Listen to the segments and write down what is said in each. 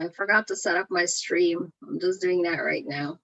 I forgot to set up my stream. I'm just doing that right now.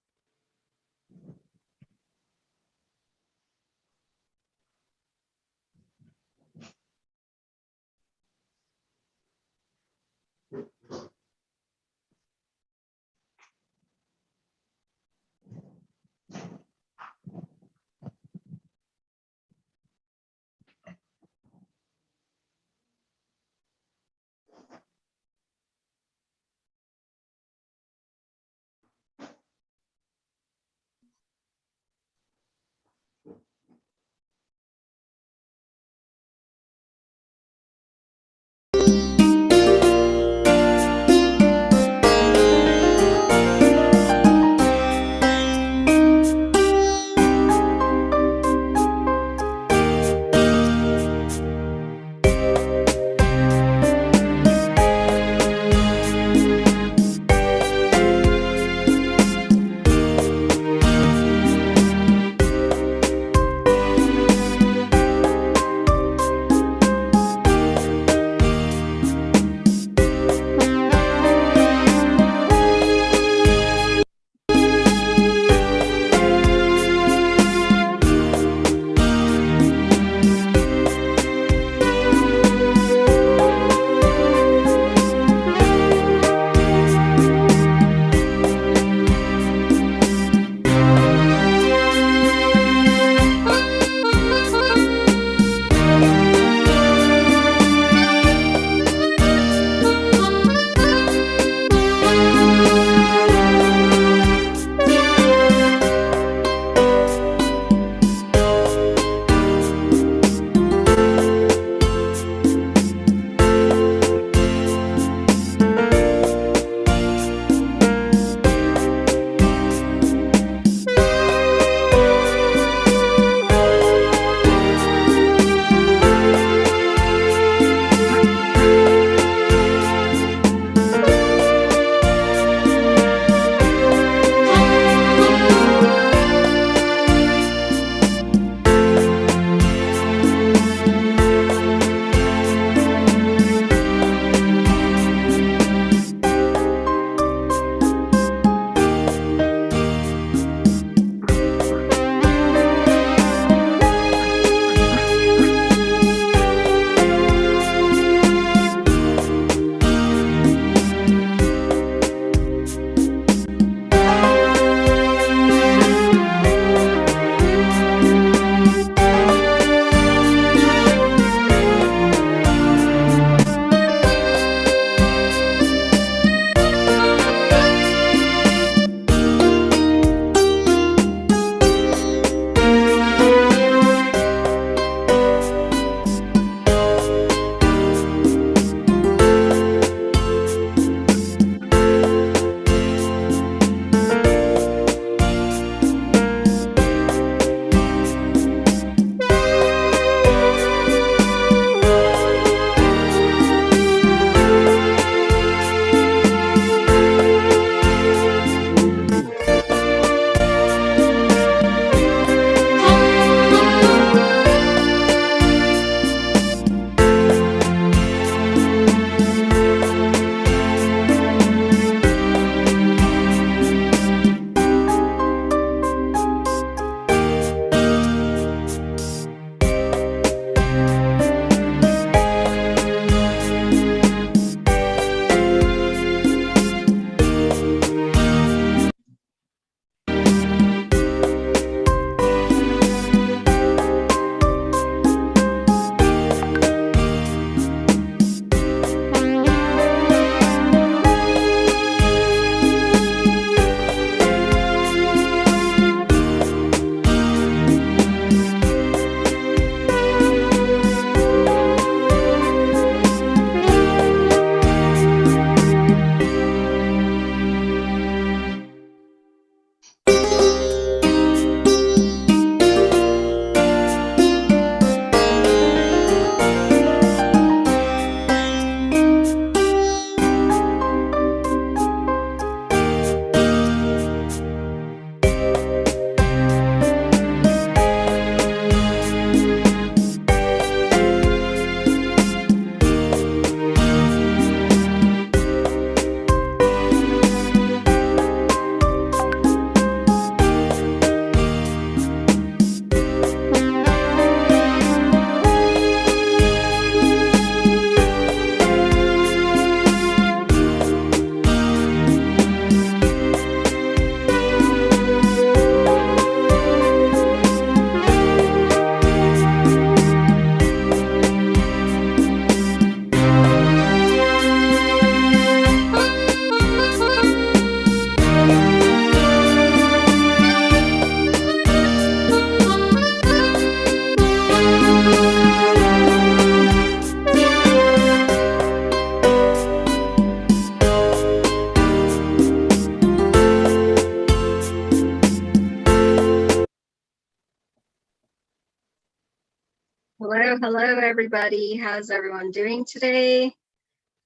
Hello, everybody. How's everyone doing today?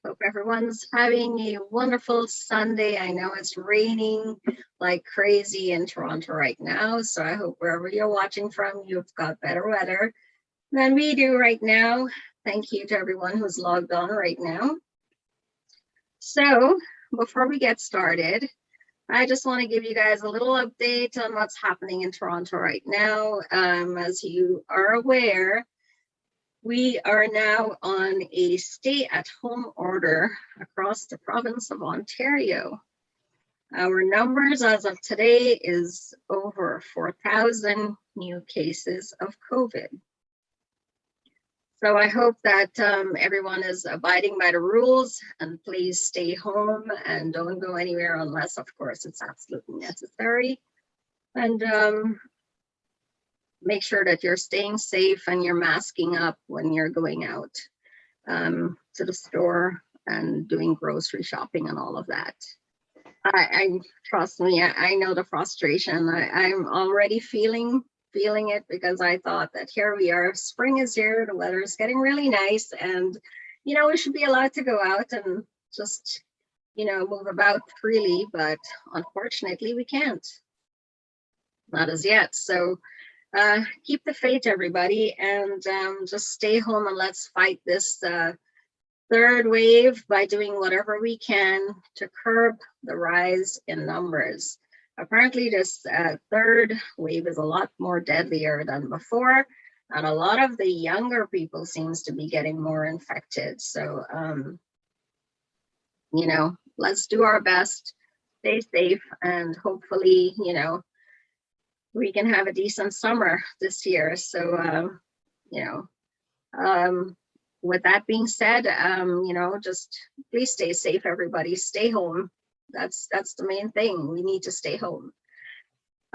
Hope everyone's having a wonderful Sunday. I know it's raining like crazy in Toronto right now, so I hope wherever you're watching from, you've got better weather than we do right now. Thank you to everyone who's logged on right now. So before we get started, I just want to give you guys a little update on what's happening in Toronto right now. As you are aware, we are now on a stay-at-home order across the province of Ontario. Our numbers as of today is over 4,000 new cases of COVID. So I hope that everyone is abiding by the rules, and please stay home and don't go anywhere unless, of course, it's absolutely necessary. And make sure that you're staying safe and you're masking up when you're going out to the store and doing grocery shopping and all of that. I trust me, I know the frustration. I'm already feeling it, because I thought that here we are, spring is here, the weather is getting really nice, and we should be allowed to go out and just move about freely, but unfortunately we can't, not as yet. So keep the faith, everybody, and just stay home, and let's fight this third wave by doing whatever we can to curb the rise in numbers. Apparently, this third wave is a lot more deadlier than before, and a lot of the younger people seems to be getting more infected. So, let's do our best, stay safe, and hopefully, we can have a decent summer this year. So, with that being said, just please stay safe, everybody. Stay home. That's the main thing. We need to stay home.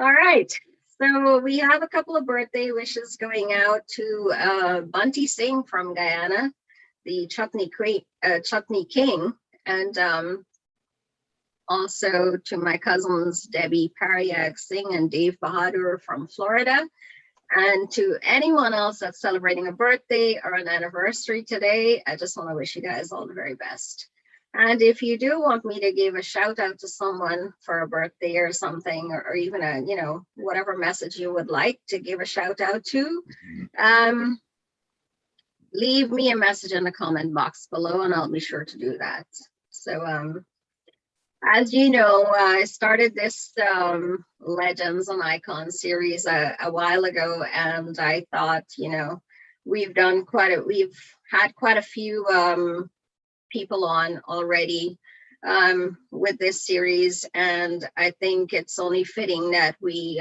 All right. So we have a couple of birthday wishes going out to Bunty Singh from Guyana, the Chutney King, and also to my cousins Debbie Parayag Singh and Dave Bahadur from Florida. And to anyone else that's celebrating a birthday or an anniversary today, I just want to wish you guys all the very best. And if you do want me to give a shout out to someone for a birthday or something, or even a, whatever message you would like to give a shout out to, leave me a message in the comment box below and I'll be sure to do that. So, as you know, I started this Legends and Icons series a while ago, and I thought, we've had quite a few people on already with this series, and I think it's only fitting that we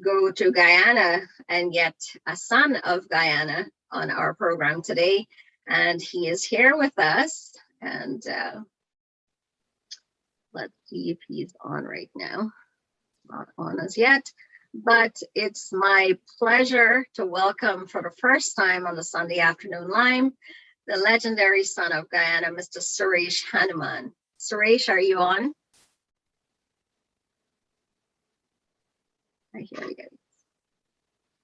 go to Guyana and get a son of Guyana on our program today, and he is here with us, and let's see if he's on right now. Not on as yet, but it's my pleasure to welcome for the first time on the Sunday Afternoon Live, the legendary son of Guyana, Mr. Suresh Hanoman. Suresh, are you on? Here we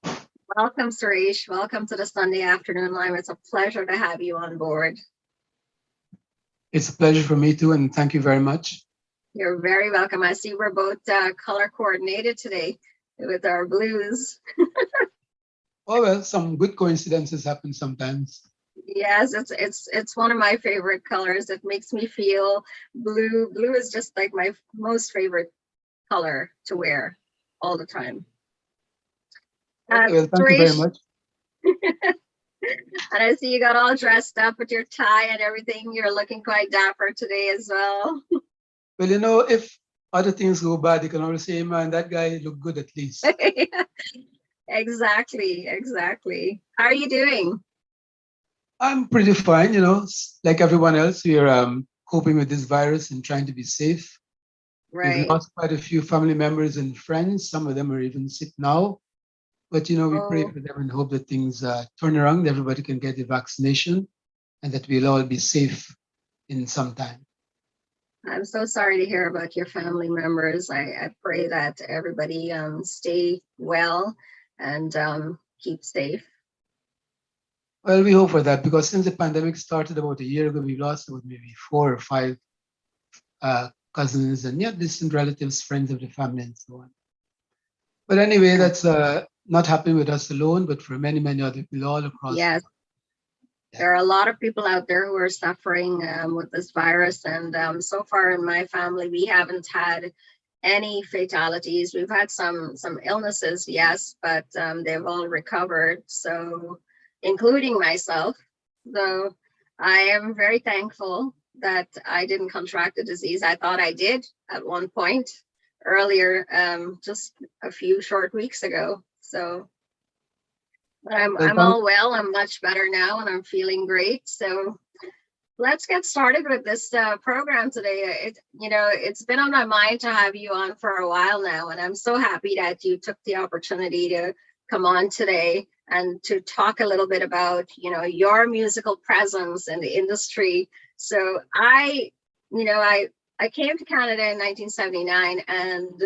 go. Welcome, Suresh. Welcome to the Sunday Afternoon Live. It's a pleasure to have you on board. It's a pleasure for me too, and thank you very much. You're very welcome. I see we're both color coordinated today with our blues. Oh, well, some good coincidences happen sometimes. Yes, it's one of my favorite colors. It makes me feel blue. Blue is just like my most favorite color to wear all the time. Okay, well, thank you very much. And I see you got all dressed up with your tie and everything. You're looking quite dapper today as well. Well, if other things go bad, you can always say, man, that guy looked good at least. Exactly. How are you doing? I'm pretty fine, like everyone else. We're coping with this virus and trying to be safe. Right. We've lost quite a few family members and friends. Some of them are even sick now. But, we pray for them and hope that things turn around, everybody can get the vaccination, and that we'll all be safe in some time. I'm so sorry to hear about your family members. I pray that everybody stay well and keep safe. Well, we hope for that because since the pandemic started about a year ago, we've lost about maybe 4 or 5 cousins and yeah, distant relatives, friends of the family, and so on. But anyway, Yeah. that's not happening with us alone, but for many, many other people all across the Yes, world. Yeah. there are a lot of people out there who are suffering with this virus, and so far in my family, we haven't had any fatalities. We've had some illnesses, yes, but they've all recovered. So, including myself. So, I am very thankful that I didn't contract the disease. I thought I did at one point earlier, just a few short weeks ago. So, but Well, I'm all well. I'm much better now, and I'm feeling great. So let's get started with this program today. It's been on my mind to have you on for a while now, and I'm so happy that you took the opportunity to come on today and to talk a little bit about your musical presence in the industry. So I came to Canada in 1979, and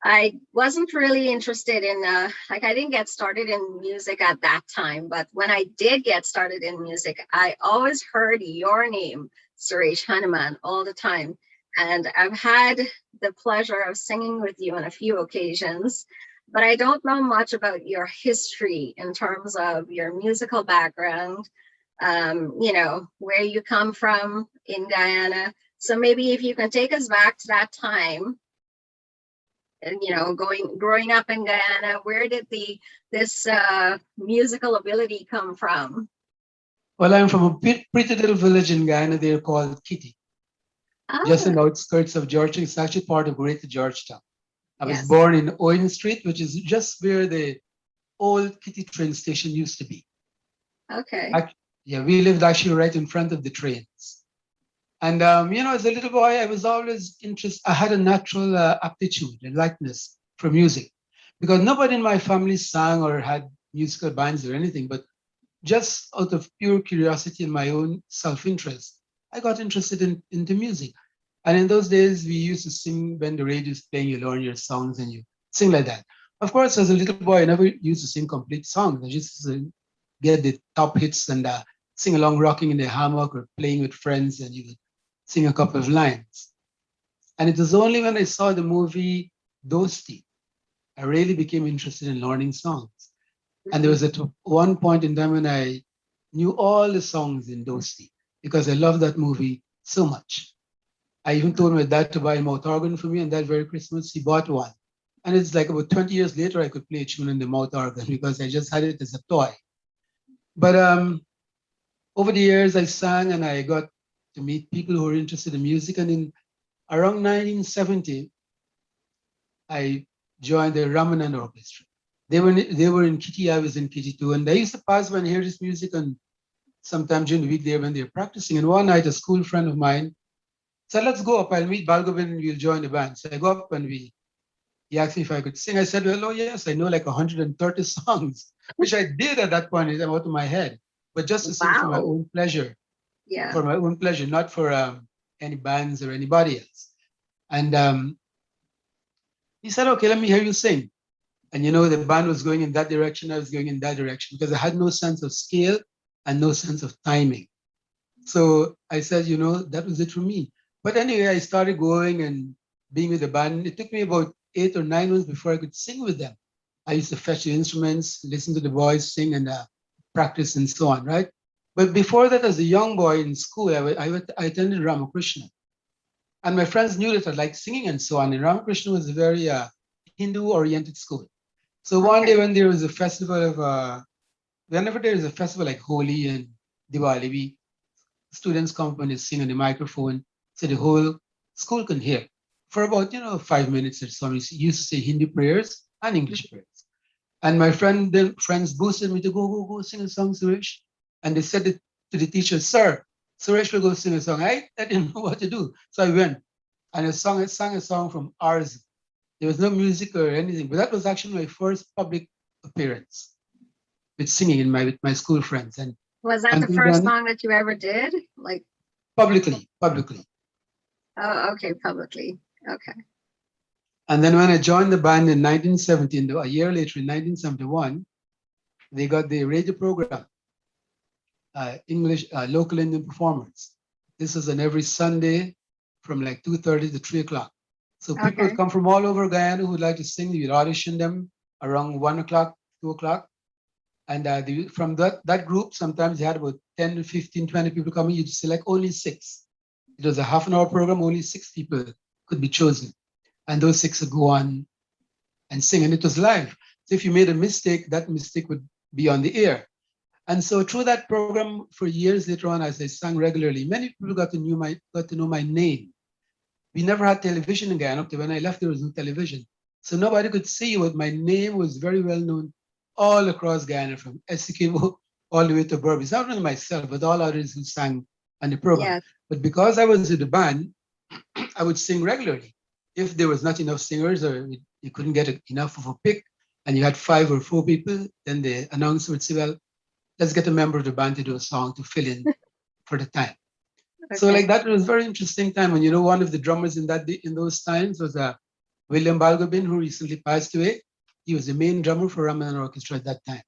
I wasn't really interested in I didn't get started in music at that time, but when I did get started in music, I always heard your name, Suresh Hanoman, all the time. And I've had the pleasure of singing with you on a few occasions, but I don't know much about your history in terms of your musical background, where you come from in Guyana. So maybe if you can take us back to that time, and growing up in Guyana, where did this musical ability come from? Well, I'm from a pretty little village in Guyana there called Kitty, just Oh, in the outskirts of Georgetown. It's actually part of Greater Georgetown. I was yes. born in Owen Street, which is just where the old Kitty train station used to be. Okay. Yeah, we lived actually right in front of the trains. And as a little boy, I was always interested. I had a natural aptitude and likeness for music, because nobody in my family sang or had musical bands or anything. But just out of pure curiosity and my own self-interest, I got interested into music. And in those days, we used to sing when the radio is playing. You learn your songs and you sing like that. Of course, as a little boy, I never used to sing complete songs. I just get the top hits and sing along, rocking in the hammock or playing with friends, and you would sing a couple of lines. And it was only when I saw the movie Dosti, I really became interested in learning songs. And there Mhm. was at one point in time when I knew all the songs in Dosti because I loved that movie so much. I even told my dad to buy a mouth organ for me, and that very Christmas he bought one. And it's like about 20 years later I could play a tune in the mouth organ because I just had it as a toy. But over the years I sang and I got to meet people who were interested in music. And in around 1970, I joined the Ramanan Orchestra. They were in Kitty, I was in Kitty too. And I used to pass by and hear this music and sometime during the week there when they're practicing. And one night a school friend of mine said, let's go up, I'll meet Balgobin and we'll join the band. So I go up and he asked me if I could sing. I said, well, oh yes, I know like 130 songs, which I did at that point out of my head, but just to sing Wow. Yeah. for my own pleasure, not for any bands or anybody else. And he said, okay, let me hear you sing. And the band was going in that direction, I was going in that direction because I had no sense of scale and no sense of timing. So I said, that was it for me. But anyway, I started going and being with the band. It took me about 8 or 9 months before I could sing with them. I used to fetch the instruments, listen to the boys sing, and practice and so on, right? But before that, as a young boy in school, I attended Ramakrishna. And my friends knew that I liked singing and so on. And Ramakrishna was a very Hindu-oriented school. So one day Okay. when there was a festival whenever there is a festival like Holi and Diwali, students come up and they sing on the microphone so the whole school can hear for about 5 minutes or so. We used to say Hindi prayers and English prayers. And my friends boosted me to go sing a song, Suresh. And they said it to the teacher, sir, Suresh will go sing a song. I didn't know what to do. So I went and I sang a song from ours. There was no music or anything, but that was actually my first public appearance with singing with my school friends. And Was that the until first then, song that you ever did? Like, publicly. oh, okay, publicly. Okay. And then when I joined the band in 1970, a year later in 1971, they got the radio program. English local Indian performers. This was on every Sunday from like 2:30 to 3 o'clock. So people would Okay. come from all over Guyana who'd like to sing. We'd audition them around 1 o'clock, 2 o'clock. And from that group, sometimes they had about 10 to 15, 20 people coming. You'd select only six. It was a half an hour program, only six people could be chosen. And those six would go on and sing. And it was live. So if you made a mistake, that mistake would be on the air. And so through that program for years later on, as I sang regularly, many people got to know my name. We never had television in Guyana. Up to when I left, there was no television. So nobody could see what my name was very well known all across Guyana, from Essequibo all the way to Berbice. Not only myself, but all others who sang on the program. Yes. But because I was with the band, I would sing regularly. If there was not enough singers or you couldn't get enough of a pick and you had 5 or 4 people, then the announcer would say, well, let's get a member of the band to do a song to fill in for the time. So like Okay. that was a very interesting time. And one of the drummers in those times was William Balgobin, who recently passed away. He was the main drummer for Ramadan Orchestra at that time.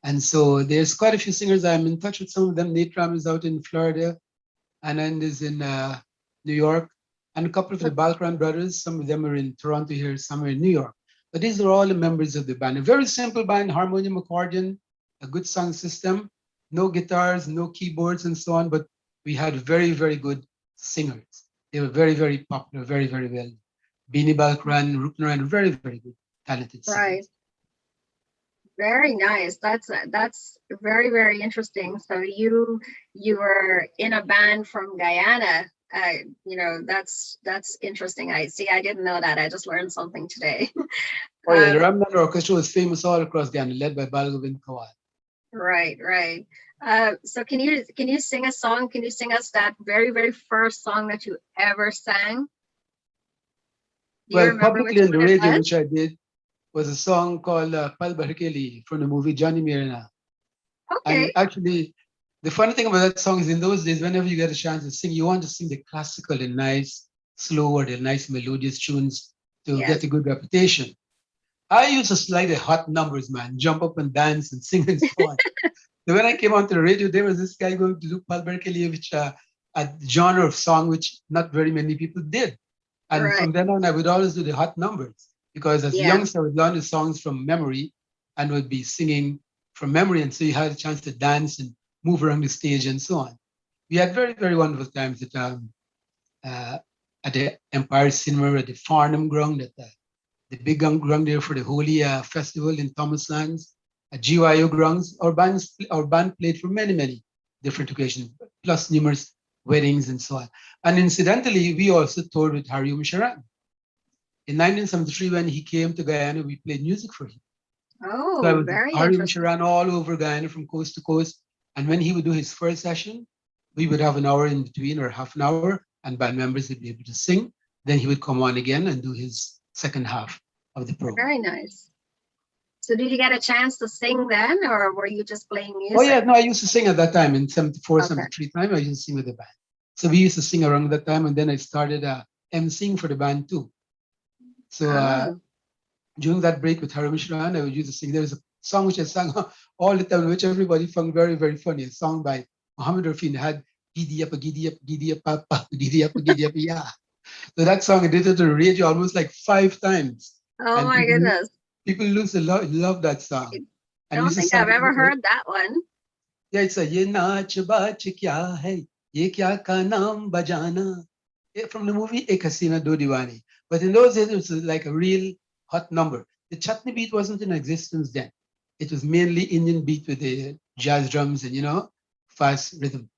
And so there's quite a few singers. I'm in touch with some of them. Nate Ram is out in Florida. Anand is in New York. And a couple of the Balkaran brothers, some of them are in Toronto here, some are in New York. But these are all the members of the band. A very simple band, harmonium, accordion, a good sound system, no guitars, no keyboards and so on, but we had very, very good singers. They were very, very popular, very, very well. Bini Balkaran, Rupnaran, very, very good, talented Right. singers. Very nice. That's very, very interesting. So you were in a band from Guyana. That's interesting. I didn't know that. I just learned something today. Oh yeah, the Um, Ramadan Orchestra was famous all across Ghana, led by Balgovind Kawal. right, right. So can you sing a song? Can you sing us that very, very first song that you ever sang? Do you Well, remember publicly which on the one it radio, was? which I did, was a song called Pal Barkeli from the movie Johnny Mirna. And Okay. actually, the funny thing about that song is in those days, whenever you get a chance to sing, you want to sing the classical and nice, slow or the nice melodious tunes to Yes. get a good reputation. I used to slide the hot numbers, man, jump up and dance and sing and so on. So when I came onto the radio, there was this guy going to do Pal Barkeli, which a genre of song which not very many people did. And Right. from then on, I would always do the hot numbers because as a Yeah. youngster, I would learn the songs from memory and would be singing from memory. And so you had a chance to dance and move around the stage and so on. We had very, very wonderful times uh, at the Empire Cinema, at the Farnham Ground, at the big ground there for the Holy Festival in Thomas Lands, at GYO grounds. Our band played for many, many different occasions, plus numerous weddings and so on. And incidentally, we also toured with Harry Sharan. In 1973, when he came to Guyana, we played music for him. So I Oh, was very Harry interesting. Sharan all over Guyana from coast to coast. And when he would do his first session, we would have an hour in between or half an hour, and band members would be able to sing. Then he would come on again and do his second half of the program. Very nice. So did you get a chance to sing then, or were you just playing Oh yeah, music? no, I used to sing at that time in 74, Okay. 73 time. I used to sing with the band. So we used to sing around that time, and then I started emceeing for the band too. So Oh, during that break with Harry Mishran, I would use to sing. There was a song which I sang all the time, which everybody found very, very funny. A song by Muhammad Rafin had giddy up, papa, giddy up, yeah. So that song I did it on the radio almost like 5 times, oh and my goodness. people lose a lot, love that song. I And we don't used to think sing I've it. ever heard that one. Yeah, it's a ye naach baach kya hai, ye kya ka naam bajana. From the movie Ek Hasina Do Diwani. But in those days, it was like a real hot number. The chutney beat wasn't in existence then. It was mainly Indian beat with the jazz drums and, fast rhythm.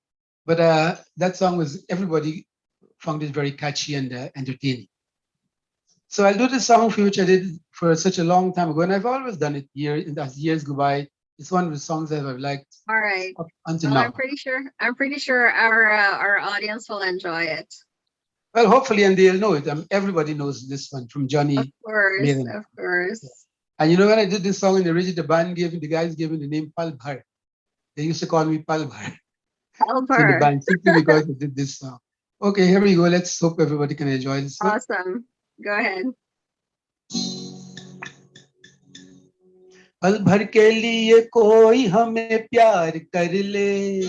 But that song was, everybody found it very catchy and entertaining. So I'll do this song for you, which I did for such a long time ago. And I've always done it as years go by. It's one of the songs that I've liked All right. up until Well, I'm now. pretty sure. I'm pretty sure our audience will enjoy it. Well, hopefully, and they'll know it. Everybody knows this one from Of Johnny course, Maiden. of course. And when I did this song in the original, the guys gave me the name Palbhar. They used to call me Palbhar. Help So the her. band, simply because I did this song. Okay, here we go. Let's hope everybody can enjoy this one. Awesome. Go ahead. पल भर के लिए कोई हमें प्यार कर ले,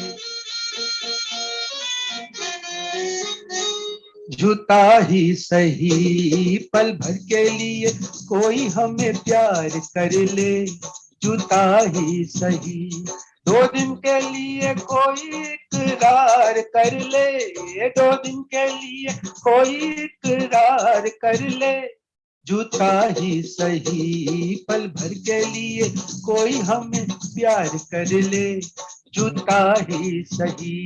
झूठा ही सही। पल भर के लिए कोई हमें प्यार कर ले, झूठा ही सही। 2 दिन के लिए कोई इकरार कर ले, 2 दिन के लिए कोई इकरार कर ले, झूठा ही सही। पल भर के लिए कोई हमें प्यार कर ले, झूठा ही सही।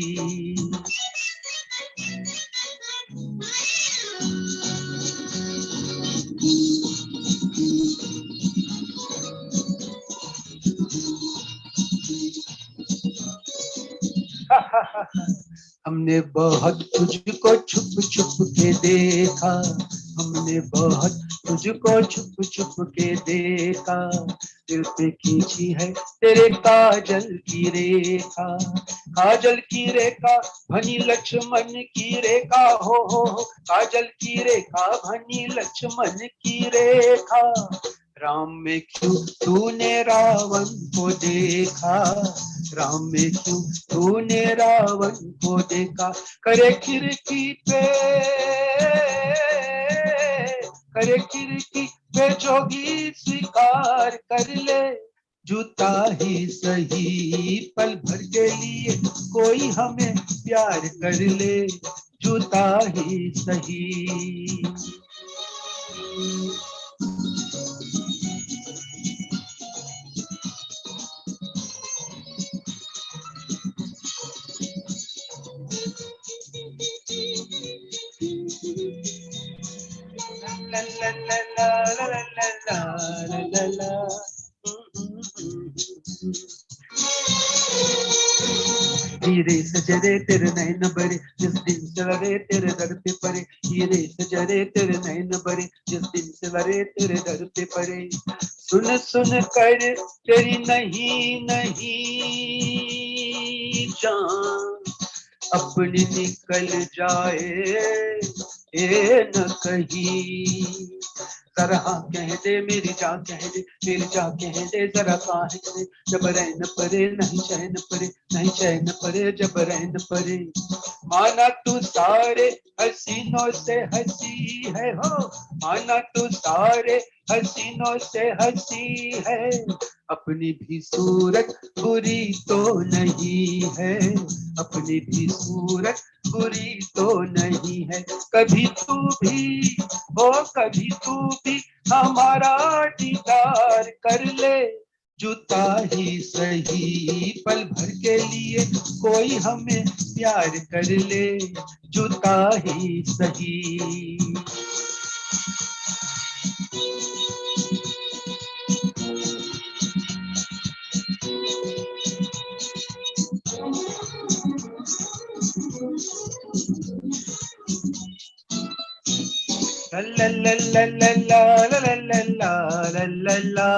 हमने बहुत तुझको छुप छुप के देखा, हमने बहुत तुझको छुप छुप के देखा। दिल पे खींची है तेरे काजल की रेखा, काजल की रेखा भनी लक्ष्मण की रेखा, हो काजल की रेखा भनी लक्ष्मण की रेखा। राम में क्यों तूने रावण को देखा, राम में क्यों तूने रावण को देखा। करे खिड़की पे, करे खिड़की पे जोगी स्वीकार कर ले, जूता ही सही। पल भर के लिए कोई हमें प्यार कर ले, जूता ही सही। La la la la la la la la la। हीरे सजरे तेरे नैन बरे, जिस दिन से लरे तेरे दर पे परे। हीरे सजरे तेरे नैन बरे, जिस दिन से लरे तेरे दर पे परे। सुन सुन कर तेरी नहीं नहीं जान, अपनी निकल जाए ये न कहीं। जरा हाँ कह दे मेरी जान, कह दे मेरी जान, कह दे जरा काहे से। जब रैन परे नहीं चैन परे, नहीं चैन परे जब रैन परे। माना तू सारे हसीनों से हंसी है हो, माना तू सारे हसीनों से हंसी है। अपनी भी सूरत बुरी तो नहीं है, अपनी भी सूरत बुरी तो नहीं है। कभी तू भी हो, कभी तू भी हमारा दीदार कर ले, जूता ही सही। पल भर के लिए कोई हमें प्यार कर ले, जूता ही सही। La la la la la la la la la la la।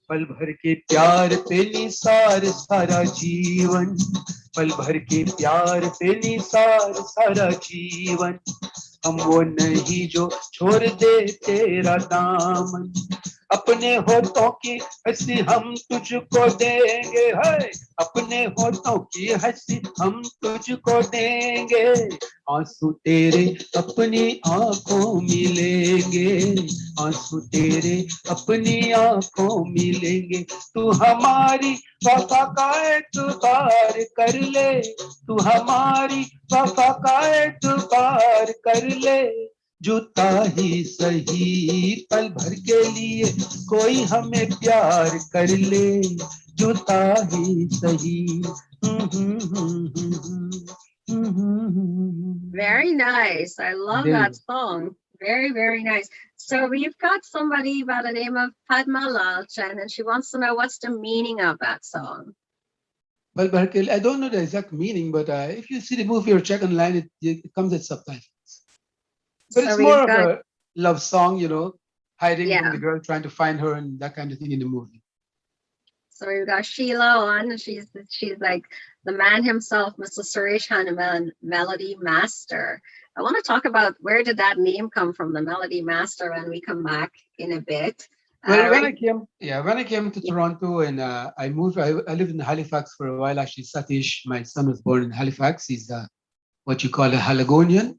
पल भर के प्यार पे निसार सारा जीवन, पल भर के प्यार पे निसार सारा जीवन। हम वो नहीं जो छोड़ दे तेरा दामन, अपने होठों की हंसी हम तुझको देंगे है, अपने होठों की हंसी हम तुझको देंगे। आंसू तेरे अपनी आंखों मिलेंगे, आंसू तेरे अपनी आंखों मिलेंगे। तू हमारी वफा का एतबार कर ले, तू हमारी वफा का एतबार कर ले, जूता ही सही। पल भर के लिए कोई हमें प्यार कर ले, जूता ही सही। Very nice. I love that song. Very, very nice. So we've got somebody by the name of Padma Lalchan, and she wants to know what's the meaning of that song. Well, I don't know the exact meaning, but if you see the movie or check online, it comes with subtitles. But it's more of a love song, hiding from the girl, trying to find her and that kind of thing in the movie. So we've got Sheila on. She's like the man himself, Mr. Suresh Hanoman, Melody Master. I want to talk about where did that name come from, the Melody Master, when we come back in a bit. Well, Right. when I came to Yeah. Toronto and I moved, I lived in Halifax for a while. Actually, Satish, my son, was born in Halifax. He's what you call a Haligonian.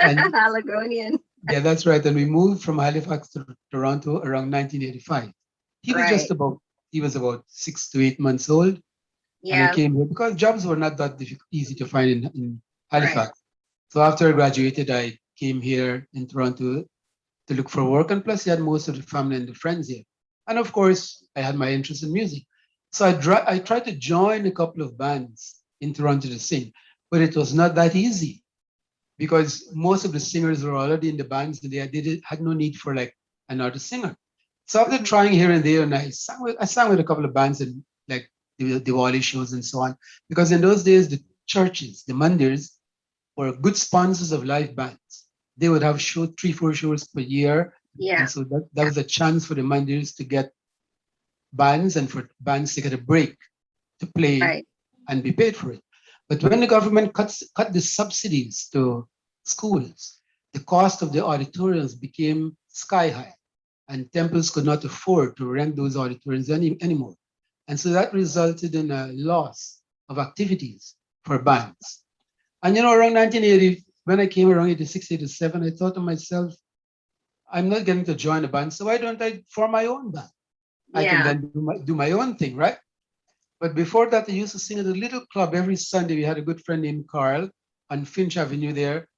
And Haligonian. yeah, that's right. And we moved from Halifax to Toronto around 1985. He was Right. he was about 6 to 8 months old. And I Yeah. came here because jobs were not that easy to find in Right. Halifax. So after I graduated, I came here in Toronto to look for work. And plus, he had most of the family and the friends here. And of course, I had my interest in music. So I tried to join a couple of bands in Toronto to sing, but it was not that easy because most of the singers were already in the bands and had no need for like another singer. So after Mhm. trying here and there, and I sang with a couple of bands and like the Diwali shows and so on, because in those days the churches, the mandirs, were good sponsors of live bands. They would have 3, 4 shows per year, and Yeah. so that Yeah. was a chance for the mandirs to get bands and for bands to get a break to play Right. and be paid for it. But when the government cut the subsidies to schools, the cost of the auditoriums became sky high, and temples could not afford to rent those auditoriums anymore. And so that resulted in a loss of activities for bands. And around 1980, when I came around 86, 87, I thought to myself, I'm not getting to join a band, so why don't I form my own band? I can Yeah. then do my own thing, right? But before that, I used to sing at a little club every Sunday. We had a good friend named Carl on Finch Avenue there.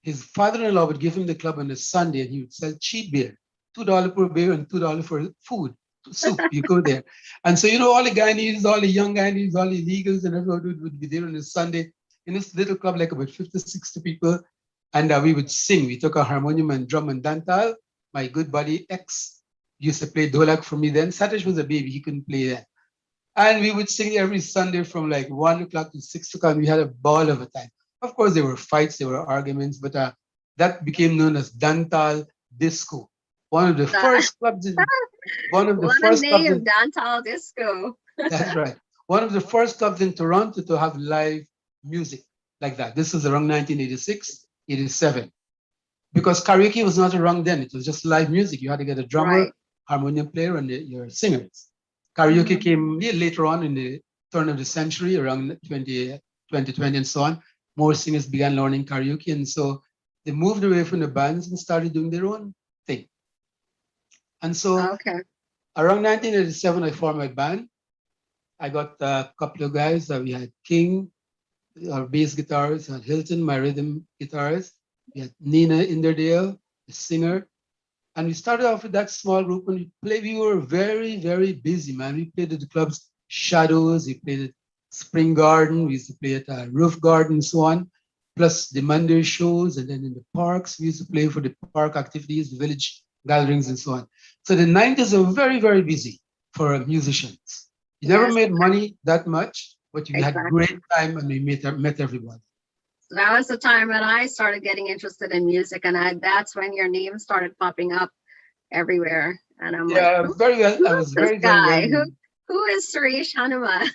His father-in-law would give him the club on a Sunday and he would sell cheap beer, $2 per beer and $2 for food, soup. You go there. And so, all the Guyanese, all the young Guyanese, all the illegals and everyone would be there on a Sunday in this little club, like about 50, 60 people. And we would sing. We took a harmonium and drum and dantal. My good buddy X used to play dholak for me then. Satish was a baby. He couldn't play that. And we would sing every Sunday from like 1 o'clock to 6 o'clock. We had a ball of a time. Of course, there were fights, there were arguments, but that became known as Dantal Disco. One of the That, first clubs in one of the what a first clubs name, in Downtown Disco. that's right. One of the first clubs in Toronto to have live music like that. This was around 1986, 87. Because karaoke was not around then. It was just live music. You had to get a drummer, Right. harmonium player, and your singers. Karaoke Hmm. came later on in the turn of the century, around 2020 and so on. More singers began learning karaoke. And so they moved away from the bands and started doing their own thing. And so Okay. around 1987, I formed my band. I got a couple of guys. We had King, our bass guitarist, we had Hilton, my rhythm guitarist. We had Nina Inderdale, the singer. And we started off with that small group and we were very, very busy, man. We played at the clubs Shadows, we played at Spring Garden, we used to play at Roof Garden and so on, plus the Monday shows. And then in the parks, we used to play for the park activities, the village gatherings and so on. So the 90s were very, very busy for musicians. You never Yes, made money that much, but you had great exactly. time and we met everybody. So that was the time when I started getting interested in music, and that's when your name started popping up everywhere. And I'm like, Yeah, who I is was this very well guy? known. Who is Suresh Hanuman?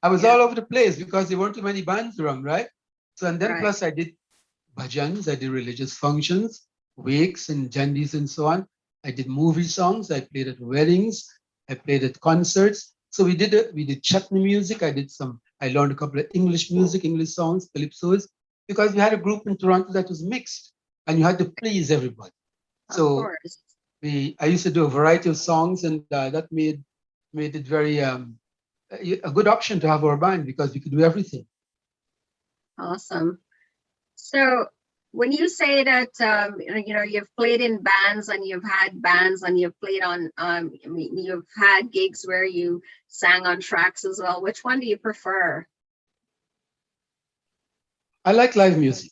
I was Yeah, all over the place because there weren't too many bands around, right? So, and then right. plus I did bhajans, I did religious functions, wakes and jandis and so on. I did movie songs, I played at weddings, I played at concerts. So we did chutney music. I learned a couple of English music, English songs, calypsos, because we had a group in Toronto that was mixed and you had to please everybody. Of So course. I used to do a variety of songs and that made it very a good option to have our band because we could do everything. Awesome. So when you say that you've played in bands and you've had bands and you've played on I mean you've had gigs where you sang on tracks as well, which one do you prefer I like live music.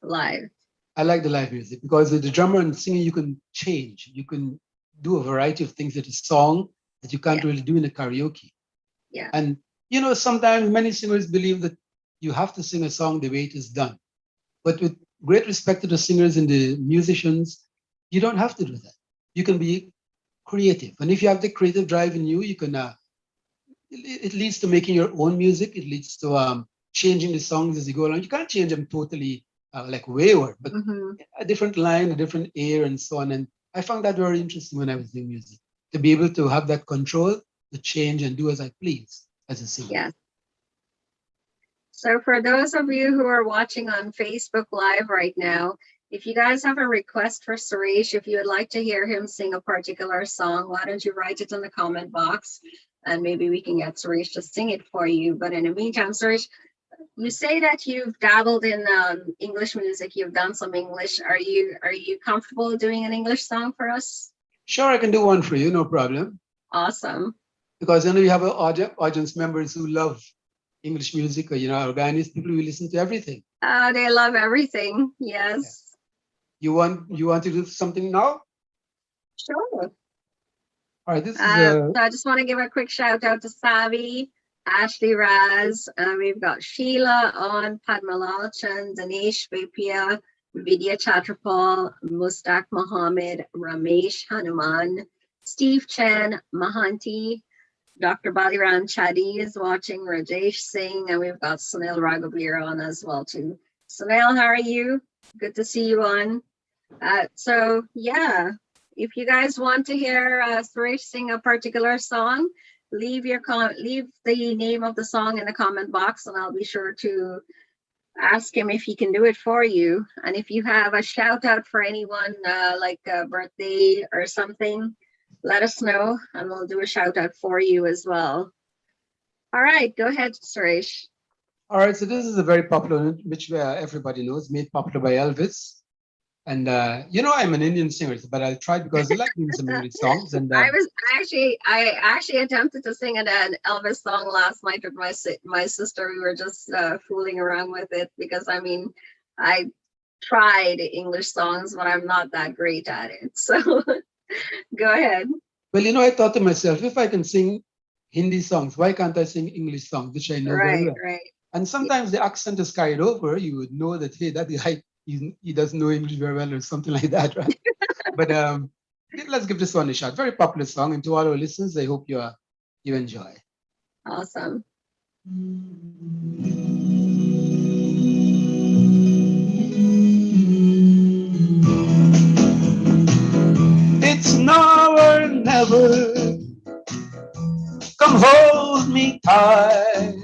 live? I like the live music because with the drummer and singing, you can change. You can do a variety of things at a song that you can't Yeah, really do in a karaoke. yeah, And sometimes many singers believe that you have to sing a song the way it is done. But with great respect to the singers and the musicians, you don't have to do that. You can be creative. And if you have the creative drive in you, you can. It leads to making your own music. It leads to changing the songs as you go along. You can't change them totally like wayward, but a different line, a different air, and so on. And I found that very interesting when I was doing music, to be able to have that control to change and do as I please as a singer. Yes. So for those of you who are watching on Facebook Live right now, if you guys have a request for Suresh, if you would like to hear him sing a particular song, why don't you write it in the comment box, and maybe we can get Suresh to sing it for you. But in the meantime, Suresh, you say that you've dabbled in English music. You've done some English. Are you comfortable doing an English song for us? Sure, I can do one for you, no problem. Awesome. Because you have audience members who love English music, or organist people who listen to everything. They love everything. Yes. Yeah. You want to do something now? Sure. All right. This is. So I just want to give a quick shout out to Savi, Ashley Raz. We've got Sheila on, Padmalalchan, Dinesh Vipia, Vidya Chatrapal, Mustaq Mohammed, Ramesh Hanuman, Steve Chen, Mahanti, Dr. Baliram Chadi is watching, Rajesh Singh, and we've got Sunil Raghavir on as well too. Sunil, how are you? Good to see you on. So yeah, if you guys want to hear Suresh sing a particular song, leave the name of the song in the comment box, and I'll be sure to ask him if he can do it for you. And if you have a shout out for anyone, like a birthday or something, let us know and we'll do a shout out for you as well. All right, go ahead, Suresh. All right, so this is a very popular one, which everybody knows, made popular by Elvis. And I'm an Indian singer, but I tried because I like doing some English songs. And I actually attempted to sing an Elvis song last night with my sister. We were just fooling around with it because I tried English songs, but I'm not that great at it. So go ahead. Well, I thought to myself, if I can sing Hindi songs, why can't I sing English songs, which I know very well? Right. And sometimes the accent is carried over. You would know that, hey, that guy, he doesn't know English very well or something like that, right? But let's give this one a shot. Very popular song, and to all our listeners, I hope you enjoy. Awesome. It's now or never. Come hold me tight.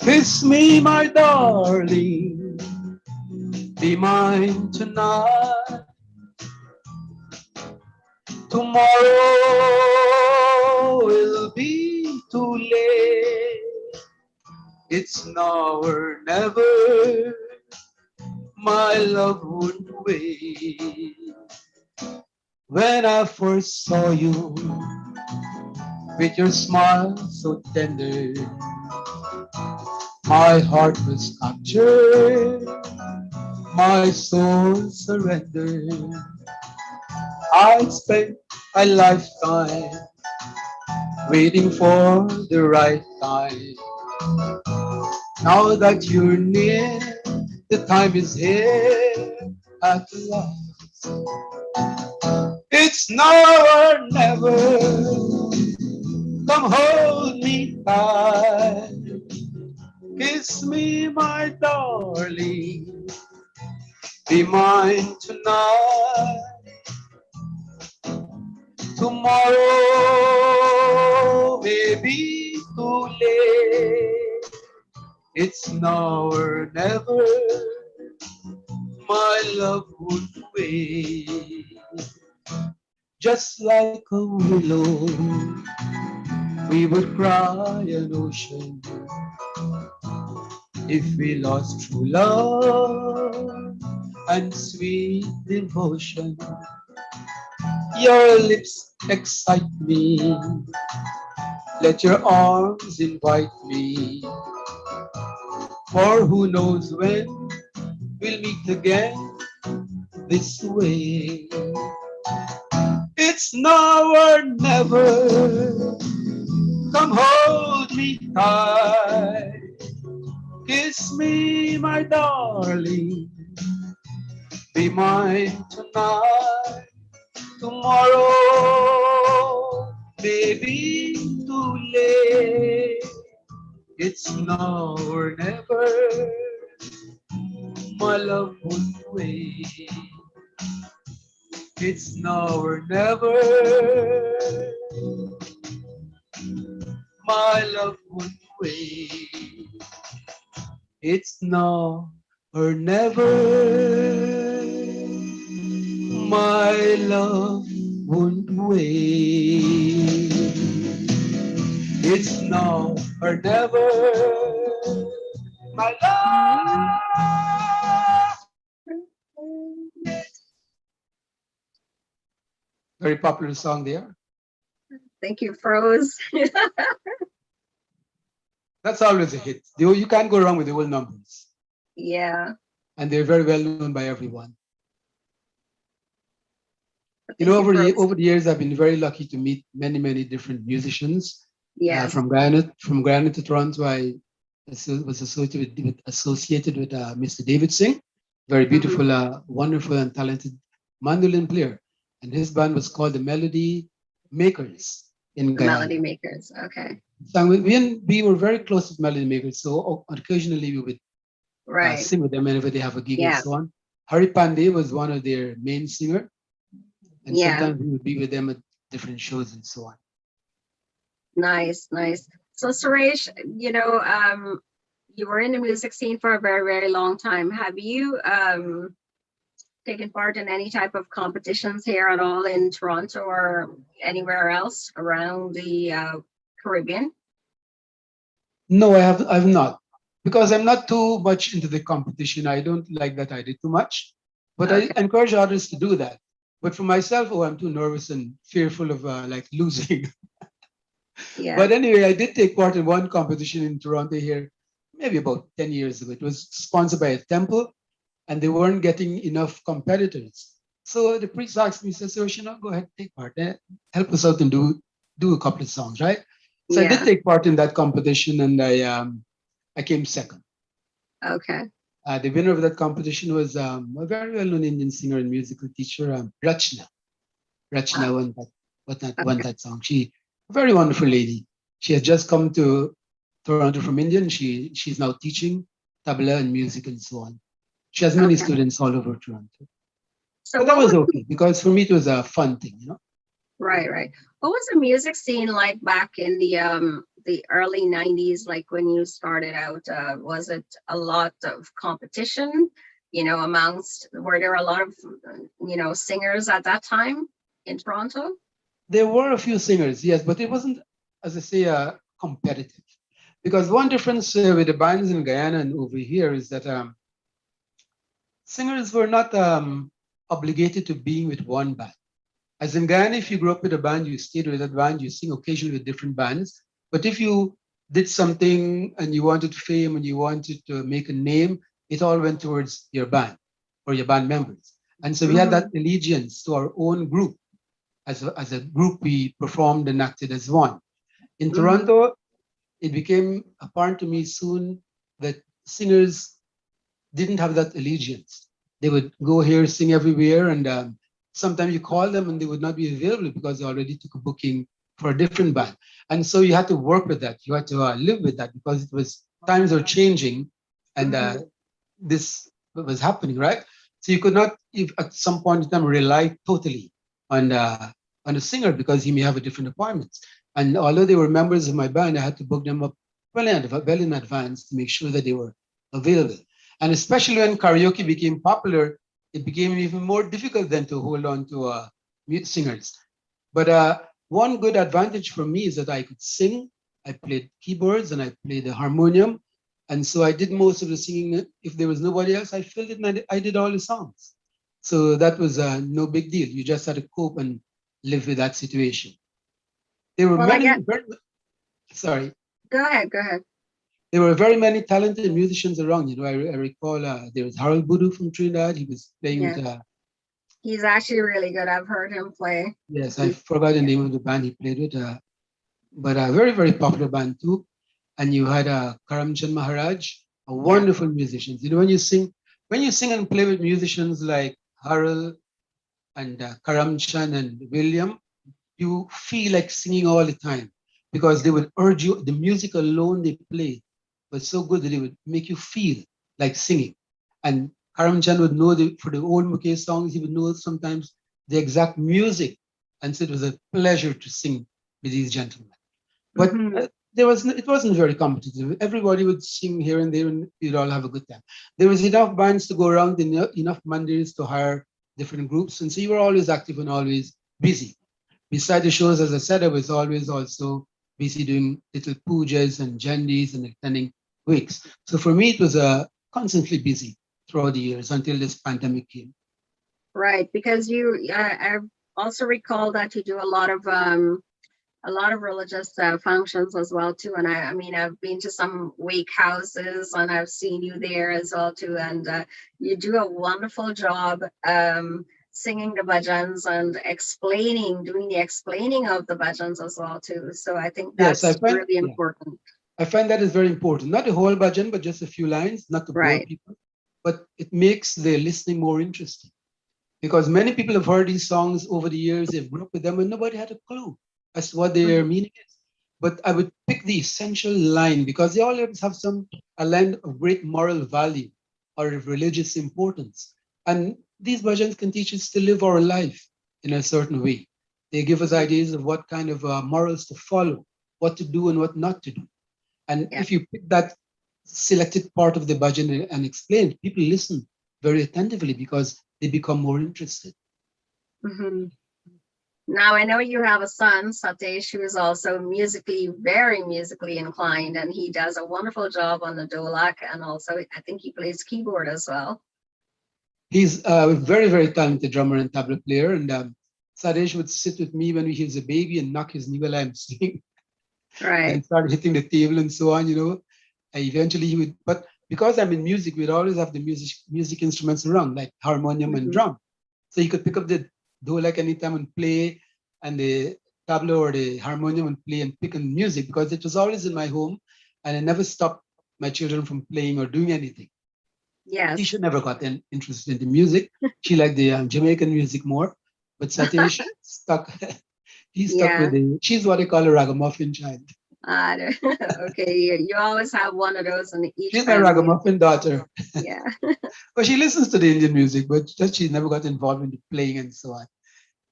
Kiss me, my darling. Be mine tonight. Tomorrow will be too late. It's now or never. My love wouldn't wait. When I first saw you, with your smile so tender, my heart was captured, my soul surrendered. I spent a lifetime waiting for the right time. Now that you're near, the time is here at last. It's now or never. Come hold me tight. Kiss me, my darling. Be mine tonight. Tomorrow may be too late. It's now or never. My love would wait. Just like a willow, we would cry an ocean if we lost true love and sweet devotion. Your lips excite me, let your arms invite me, for who knows when we'll meet again this way. It's now or never. Come hold me tight. Kiss me, my darling. Be mine tonight. Tomorrow be too late. It's now or never. My love won't wait. It's now or never. My love won't wait. It's now or never. My love won't wait. It's now or never. My love. Very popular song there. Thank you, Froze. That's always a hit. You can't go wrong with the old numbers. Yeah. And they're very well known by everyone. Thank You know, Froze. over the years, I've been very lucky to meet many different musicians. Yes. From Guyana to Toronto, I was associated with Mr. David Singh, very beautiful, wonderful and talented mandolin player. And his band was called the Melody Makers in Guyana. Melody Makers, okay. So we were very close with Melody Makers, so occasionally we would sing with them whenever they have a gig and so on. Hari Pandey was one of their main singer, and sometimes we would be with them at different shows and so on. Nice. So Suresh, you know, you were in the music scene for a very long time. Have you taken part in any type of competitions here at all in Toronto or anywhere else around the Caribbean? No, I've not, because I'm not too much into the competition. I don't like that idea too much, but I encourage others to do that. But for myself, I'm too nervous and fearful of like losing. Yeah. But anyway, I did take part in one competition in Toronto here, maybe about 10 years ago. It was sponsored by a temple, and they weren't getting enough competitors. So the priest asked me, says, "So, go ahead, take part. Help us out and do a couple of songs, right?" So I did take part in that competition, and I came second. Okay. The winner of that competition was a very well-known Indian singer and musical teacher, Rachna. Rachna won that song. She a very wonderful lady. She has just come to Toronto from India, and she's now teaching tabla and music and so on. She has many students all over Toronto. So but that was okay, because for me it was a fun thing, Right. What was the music scene like back in the early 90s, like when you started out? Was it a lot of competition, were there a lot of, singers at that time in Toronto? There were a few singers, yes, but it wasn't, as I say, competitive. Because one difference with the bands in Guyana and over here is that singers were not obligated to being with one band. As in Guyana, if you grew up with a band, you stayed with that band, you sing occasionally with different bands. But if you did something and you wanted fame and you wanted to make a name, it all went towards your band or your band members. And so we had that allegiance to our own group. As a group, we performed and acted as one. In Toronto, it became apparent to me soon that singers didn't have that allegiance. They would go here, sing everywhere, and sometimes you call them and they would not be available because they already took a booking for a different band. And so you had to work with that. You had to live with that because times are changing, and this was happening, right? So you could not, if at some point in time, rely totally on the singer because he may have a different appointments. And although they were members of my band, I had to book them up well in advance to make sure that they were available. And especially when karaoke became popular, it became even more difficult then to hold on to singers. But one good advantage for me is that I could sing. I played keyboards and I played the harmonium. And so I did most of the singing. If there was nobody else, I filled it and I did all the songs. So that was no big deal. You just had to cope and live with that situation. There were sorry. Go ahead. There were very many talented musicians around. I recall there was Harold Boudou from Trinidad. He was playing with. He's actually really good. I've heard him play. Yes, I forgot the name of the band he played with, but a very popular band too. And you had Karamchand Maharaj, a wonderful musician. When you sing and play with musicians like Harold and Karamchand and William, you feel like singing all the time because they would urge you. The music alone they played was so good that it would make you feel like singing. And Karamchan would know for the old Mukesh songs, he would know sometimes the exact music. And so it was a pleasure to sing with these gentlemen. But Mm-hmm. it wasn't very competitive. Everybody would sing here and there, and you'd all have a good time. There was enough bands to go around, enough mandirs to hire different groups, and so you were always active and always busy. Beside the shows, as I said, I was always also busy doing little pujas and jandis and attending wakes. So for me, it was constantly busy throughout the years until this pandemic came. Right, because I also recall that you do a lot of religious functions as well too. And I mean, I've been to some wake houses and I've seen you there as well too. And you do a wonderful job singing the bhajans and doing the explaining of the bhajans as well too. So I think Yes, that's really important. I find that is very important. Not the whole bhajan, but just a few lines, not to bore Right. people, but it makes the listening more interesting. Because many people have heard these songs over the years, they've grown up with them, and nobody had a clue as to what their Mhm. meaning is. But I would pick the essential line because they always have a line of great moral value or of religious importance. And these bhajans can teach us to live our life in a certain way. They give us ideas of what kind of morals to follow, what to do and what not to do. And Yeah. if you pick that selected part of the bhajan and explain, people listen very attentively because they become more interested. Hmm. Now I know you have a son, Satish, who is also very musically inclined, and he does a wonderful job on the dholak, and also I think he plays keyboard as well. He's a very, very talented drummer and tabla player. And Sadesh would sit with me when he was a baby and knock his knee I'm singing Right. and start hitting the table and so on, And eventually he would, but because I'm in music, we'd always have the music instruments around, like harmonium and Hmm. drum. So he could pick up the dholak anytime and play, and the tabla or the harmonium and play and pick on music because it was always in my home and I never stopped my children from playing or doing anything. Yes. Tisha never got interested in the music. She liked the Jamaican music more. But Satish stuck. He stuck with Yeah. She's what I call a ragamuffin child. Uh, okay. You always have one of those in each She's my family. ragamuffin daughter. Yeah. But she listens to the Indian music, but just she never got involved in the playing and so on.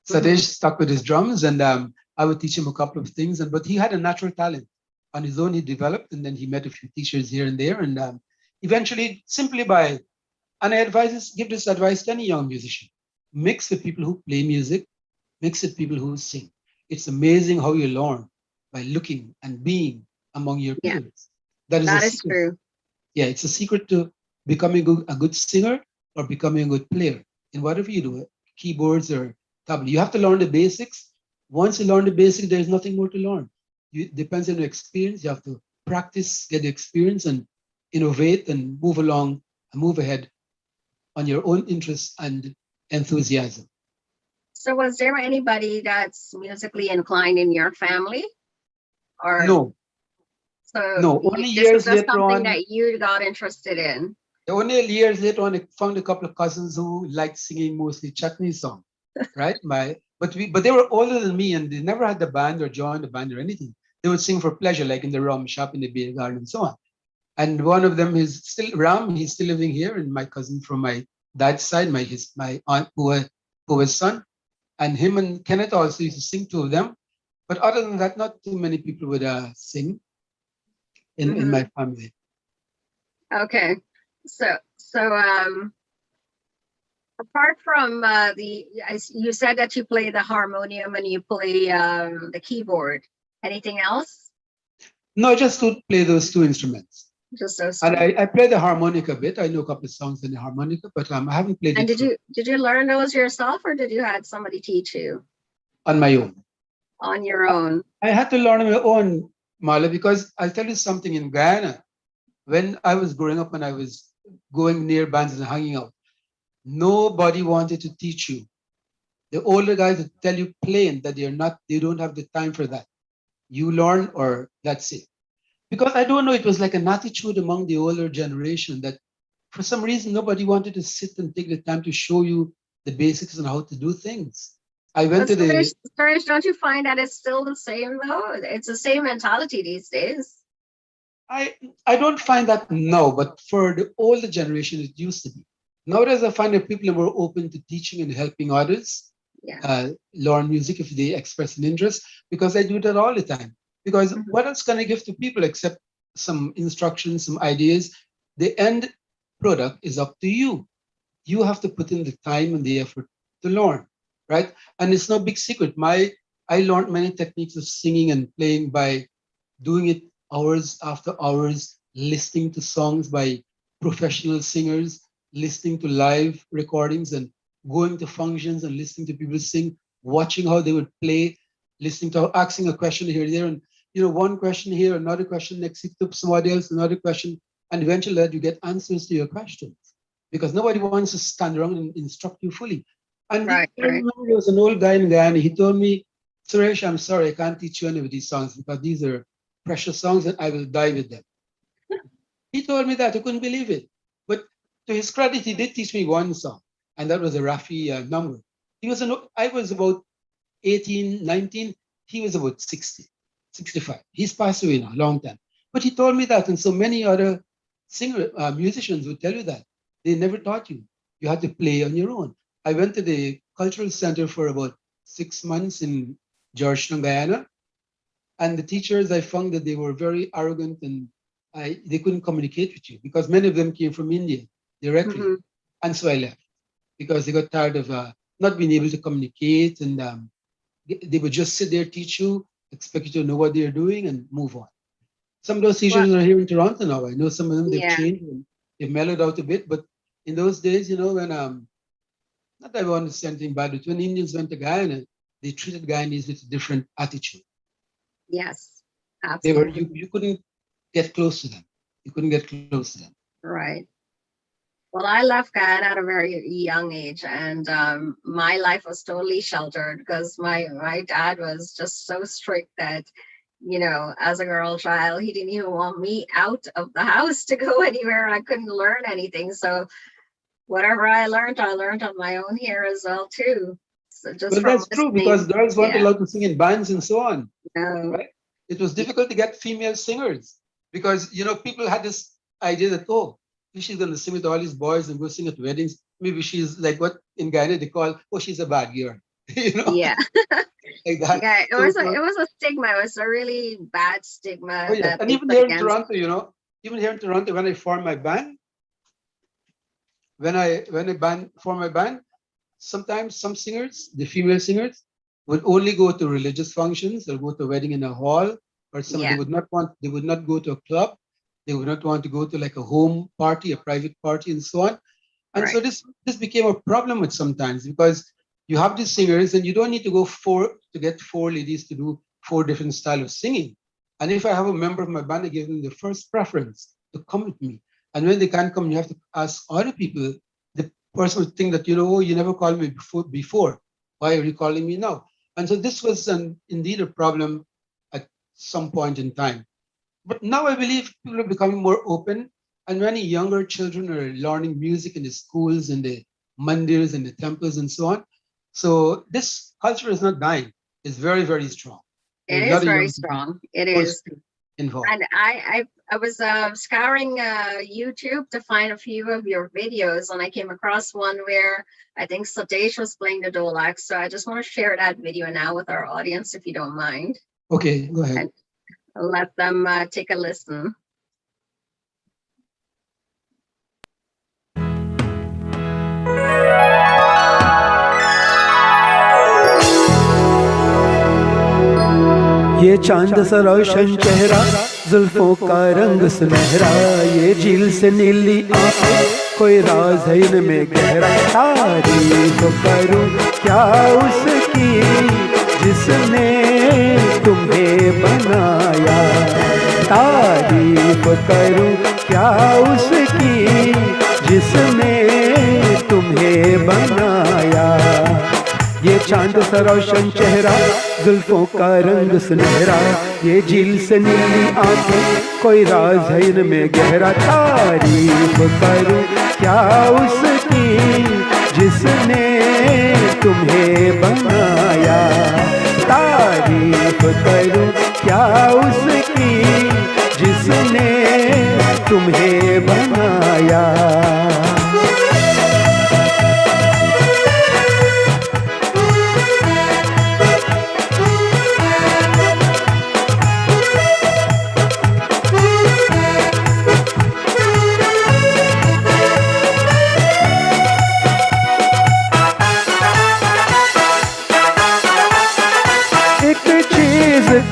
Satish Hmm. stuck with his drums, and I would teach him a couple of things. But he had a natural talent on his own. He developed, and then he met a few teachers here and there, and eventually, simply by and give this advice to any young musician. Mix with people who play music, mix with people who sing. It's amazing how you learn by looking and being among your Yeah. peers. That is a That is secret. true. Yeah, it's a secret to becoming a good singer or becoming a good player in whatever you do, keyboards or tabla. You have to learn the basics. Once you learn the basics, there's nothing more to learn. It depends on your experience. You have to practice, get the experience, and innovate and move along and move ahead on your own interests and enthusiasm. So was there anybody that's musically inclined in your family? Or No, so no. Only this is years just later something on, that you got interested in? I found a couple of cousins who liked singing mostly chutney song, right? But they were older than me and they never had the band or joined the band or anything. They would sing for pleasure, like in the rum shop, in the beer garden, and so on. And one of them is still Ram. He's still living here, and my cousin from my dad's side, my aunt who was son, and him and Kenneth also used to sing, two of them. But other than that, not too many people would sing in my Hmm. family. Okay. So apart from you said that you play the harmonium and you play the keyboard. Anything else? No, just to play those two instruments. Just those And two. I play the harmonica a bit. I know a couple of songs in the harmonica, but I haven't played And it did you learn those yourself, or did you had somebody teach you on my own. on your own? I had to learn on my own, Marla, because I'll tell you something in Guyana. When I was growing up and I was going near bands and hanging out, nobody wanted to teach you. The older guys would tell you plain that they don't have the time for that. You learn or that's it. Because I don't know, it was like an attitude among the older generation that for some reason nobody wanted to sit and take the time to show you the basics on how to do things. I went to the. Suresh, don't you find that it's still the same though? It's the same mentality these days. I don't find that now, but for the older generation, it used to be. Nowadays, I find that people are more open to teaching and helping others Yeah. learn music if they express an interest, because I do that all the time. Because what else can I give to people except some instructions, some ideas? The end product is up to you. You have to put in the time and the effort to learn, right? And it's no big secret. I learned many techniques of singing and playing by doing it hours after hours, listening to songs by professional singers, listening to live recordings and going to functions and listening to people sing, watching how they would play, listening to asking a question here and there, and one question here, another question next week to somebody else, another question, and eventually that you get answers to your questions because nobody wants to stand around and instruct you fully. And I remember there was an old guy in Guyana. He told me, Suresh, I'm sorry, I can't teach you any of these songs because these are precious songs and I will die with them. He told me that. I couldn't believe it. But to his credit, he did teach me one song, and that was a Rafi number. I was about 18, 19. He was about 60, 65. He's passed away now, a long time. But he told me that, and so many other musicians would tell you that. They never taught you. You had to play on your own. I went to the cultural center for about 6 months in Georgetown, Guyana. And the teachers, I found that they were very arrogant and they couldn't communicate with you because many of them came from India directly. And so I left because they got tired of not being able to communicate, and they would just sit there, teach you, expect you to know what they're doing and move on. Some of those teachers are here in Toronto now. I know some of them, they've changed and they've mellowed out a bit, but in those days, when, not that I want to say anything bad, but when Indians went to Guyana, they treated Guyanese with a different attitude. Yes, absolutely. You couldn't get close to them. You couldn't get close to them. Right. Well, I left Guyana at a very young age, and my life was totally sheltered because my dad was just so strict that, as a girl child, he didn't even want me out of the house to go anywhere. I couldn't learn anything. So whatever I learned on my own here as well, too. So just that's true because girls weren't allowed to sing in bands and so on. No. Right? It was difficult to get female singers because, people had this idea that, if she's going to sing with all these boys and go sing at weddings, maybe she's like what in Guyana they call, she's a bad girl. Yeah. Like that. Yeah, it was a stigma. It was a really bad stigma. Yeah. And even here in Toronto, even here in Toronto, when I formed my band, formed my band, sometimes some singers, the female singers, would only go to religious functions or go to a wedding in a hall, or they would not go to a club. They would not want to go to like a home party, a private party, and so on. And so this became a problem with sometimes because you have these singers and you don't need to go to get 4 ladies to do 4 different styles of singing. And if I have a member of my band, I give them the first preference to come with me. And when they can't come, you have to ask other people. The person would think that, you never called me before. Why are you calling me now? And so this was indeed a problem at some point in time. But now I believe people are becoming more open, and many younger children are learning music in the schools and the mandirs and the temples and so on. So this culture is not dying. It's very, very strong. It is very strong. It is. Involved. And I was scouring YouTube to find a few of your videos, and I came across one where I think Satish was playing the dholak. So I just want to share that video now with our audience, if you don't mind. Okay, go ahead. And let them take a listen. ये चांद सा रोशन चेहरा, जुल्फों का रंग सुनहरा, ये झील से नीली आंखें, कोई राज है इनमें गहरा। तारीफ करूं क्या उसकी जिसने तुम्हें बनाया, तारीफ करूं क्या उसकी जिसने तुम्हें बनाया। ये चांद सा रोशन चेहरा, जुल्फों का रंग सुनहरा, ये झील से नीली आंखें, कोई राज है इनमें गहरा। तारीफ करूं क्या उसकी जिसने तुम्हें बनाया। तारीफ करूं क्या उसकी जिसने तुम्हें बनाया।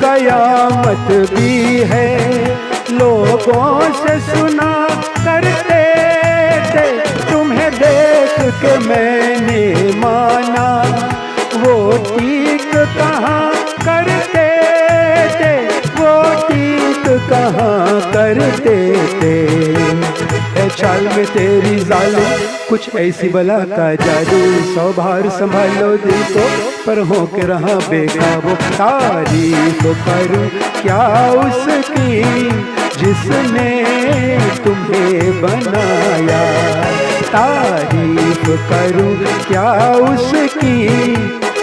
कयामत भी है, लोगों से सुना करते थे, तुम्हें देख के मैंने माना, वो ठीक कहाँ करते थे, वो ठीक कहाँ करते थे। ए चाल में तेरी जालिम कुछ ऐसी बला का जादू, सौ बार संभालो दिल को पर हो के रहा बेकाबू। तारीफ करूं क्या उसकी जिसने तुम्हें बनाया। तारीफ करूं क्या उसकी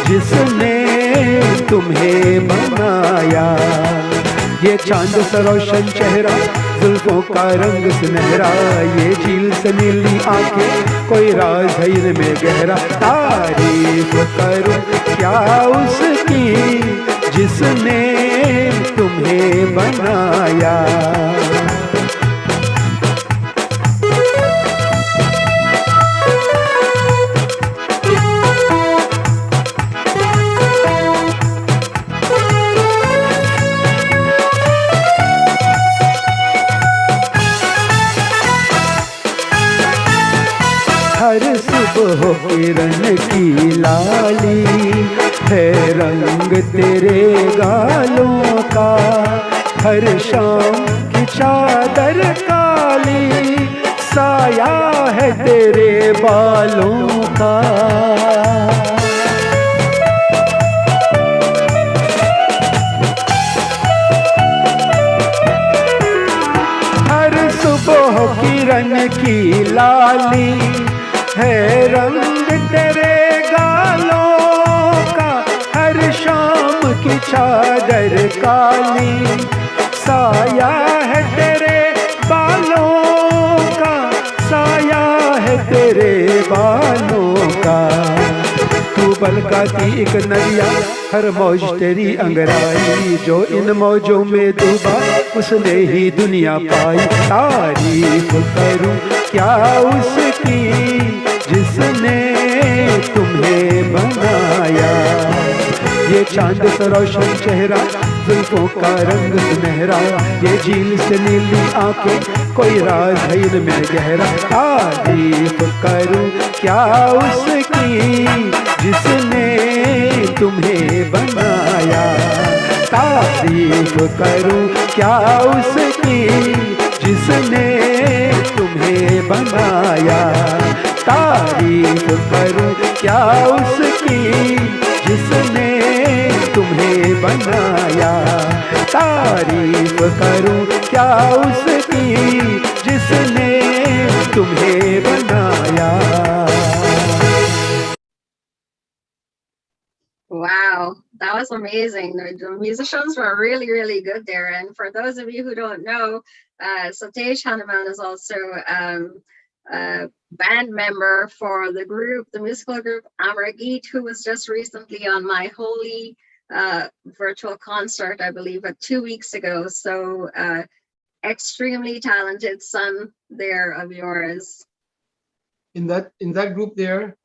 जिसने तुम्हें बनाया। ये चांद सा रोशन चेहरा, जुल्फों का रंग सुनहरा, ये झील से नीली आंखें, कोई राज है इनमें गहरा। तारीफ करूं क्या उसकी जिसने तुम्हें बनाया। हर सुबह किरण की लाली है रंग तेरे गालों का, हर शाम की चादर काली साया है तेरे बालों का। हर सुबह किरण की लाली है रंग तेरे गालों का, हर शाम की चादर काली साया है तेरे बालों का, साया है तेरे बालों का। तू बलकाती एक नदिया, हर मौज तेरी अंगराई, जो इन मौजों में डूबा उसने ही दुनिया पाई। तारीफ करूं क्या उसकी जिसने तुम्हें बनाया। ये चांद सा रोशन चेहरा, जुल्फों का रंग सुनहरा, ये झील से नीली आंखें, कोई राज है इनमें गहरा। तारीफ करूं क्या उसकी जिसने तुम्हें बनाया। तारीफ करूं क्या उसकी जिसने तुम्हें बनाया। तारीफ करूं क्या उसकी जिसने तुम्हें बनाया। तारीफ करूं क्या उसकी जिसने तुम्हें बनाया। Wow, that was amazing. The musicians were really, really good there. And for those of you who don't know, Suresh Hanoman is also a band member for the group, the musical group Amargeet, who was just recently on my Holy virtual concert, I believe, 2 weeks ago. So extremely talented son there of yours. In that group there,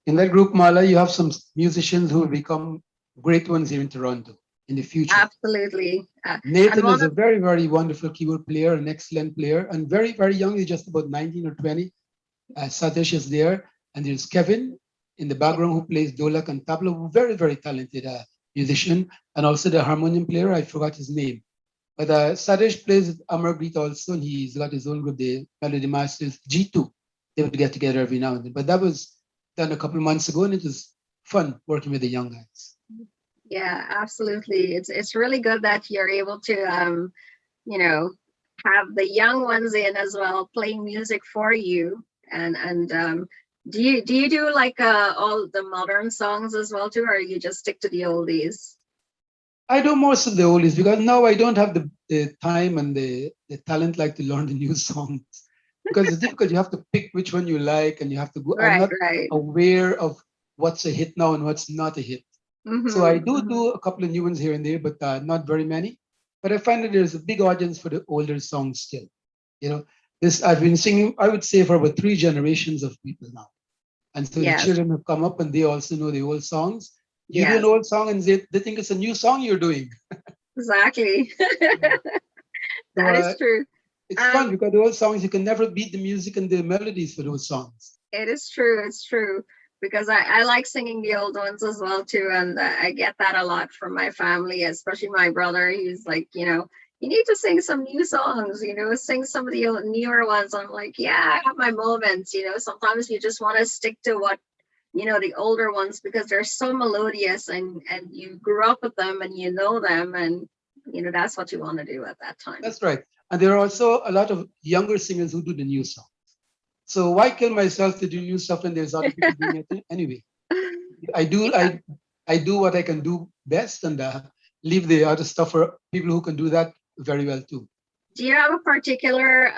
in that group, Mala, you have some musicians who will become great ones here in Toronto in the future. Absolutely. Nathan is a very, very wonderful keyboard player, an excellent player, and very, very young. He's just about 19 or 20. Satish is there, and there's Kevin in the background who plays dholak and tabla, very, very talented musician, and also the harmonium player. I forgot his name, but Satish plays Amargeet also, and he's got his own group, the Melody Masters G2. They would get together every now and then, but that was done a couple of months ago, and it was fun working with the young guys. Yeah, absolutely. It's really good that you're able to have the young ones in as well, playing music for you and Do you do like all the modern songs as well too, or you just stick to the oldies? I do most of the oldies because now I don't have the time and the talent like to learn the new songs because it's difficult. You have to pick which one you like and you have to go. I'm Right, not right. aware of what's a hit now and what's not a hit. So I Mm-hmm, mm-hmm. do a couple of new ones here and there, but not very many. But I find that there's a big audience for the older songs still. You know, this I've been singing, I would say, for about three generations of people now. And so the Yes, children have come up and they also know the old songs. You do an yes, old song and they think it's a new song you're doing. exactly. Yeah. So That is true. it's fun Um, because the old songs, you can never beat the music and the melodies for those songs. it is true. It's true because I like singing the old ones as well too, and I get that a lot from my family, especially my brother. He's like, you need to sing some new songs. Sing some of the newer ones. I'm like, yeah, I have my moments. Sometimes you just want to stick to what the older ones because they're so melodious and you grew up with them and you know them and that's what you want to do at that time. That's right. And there are also a lot of younger singers who do the new song. So why kill myself to do new stuff when there's other people doing it anyway? I do Yeah. I do what I can do best and leave the other stuff for people who can do that very well too. Do you have a particular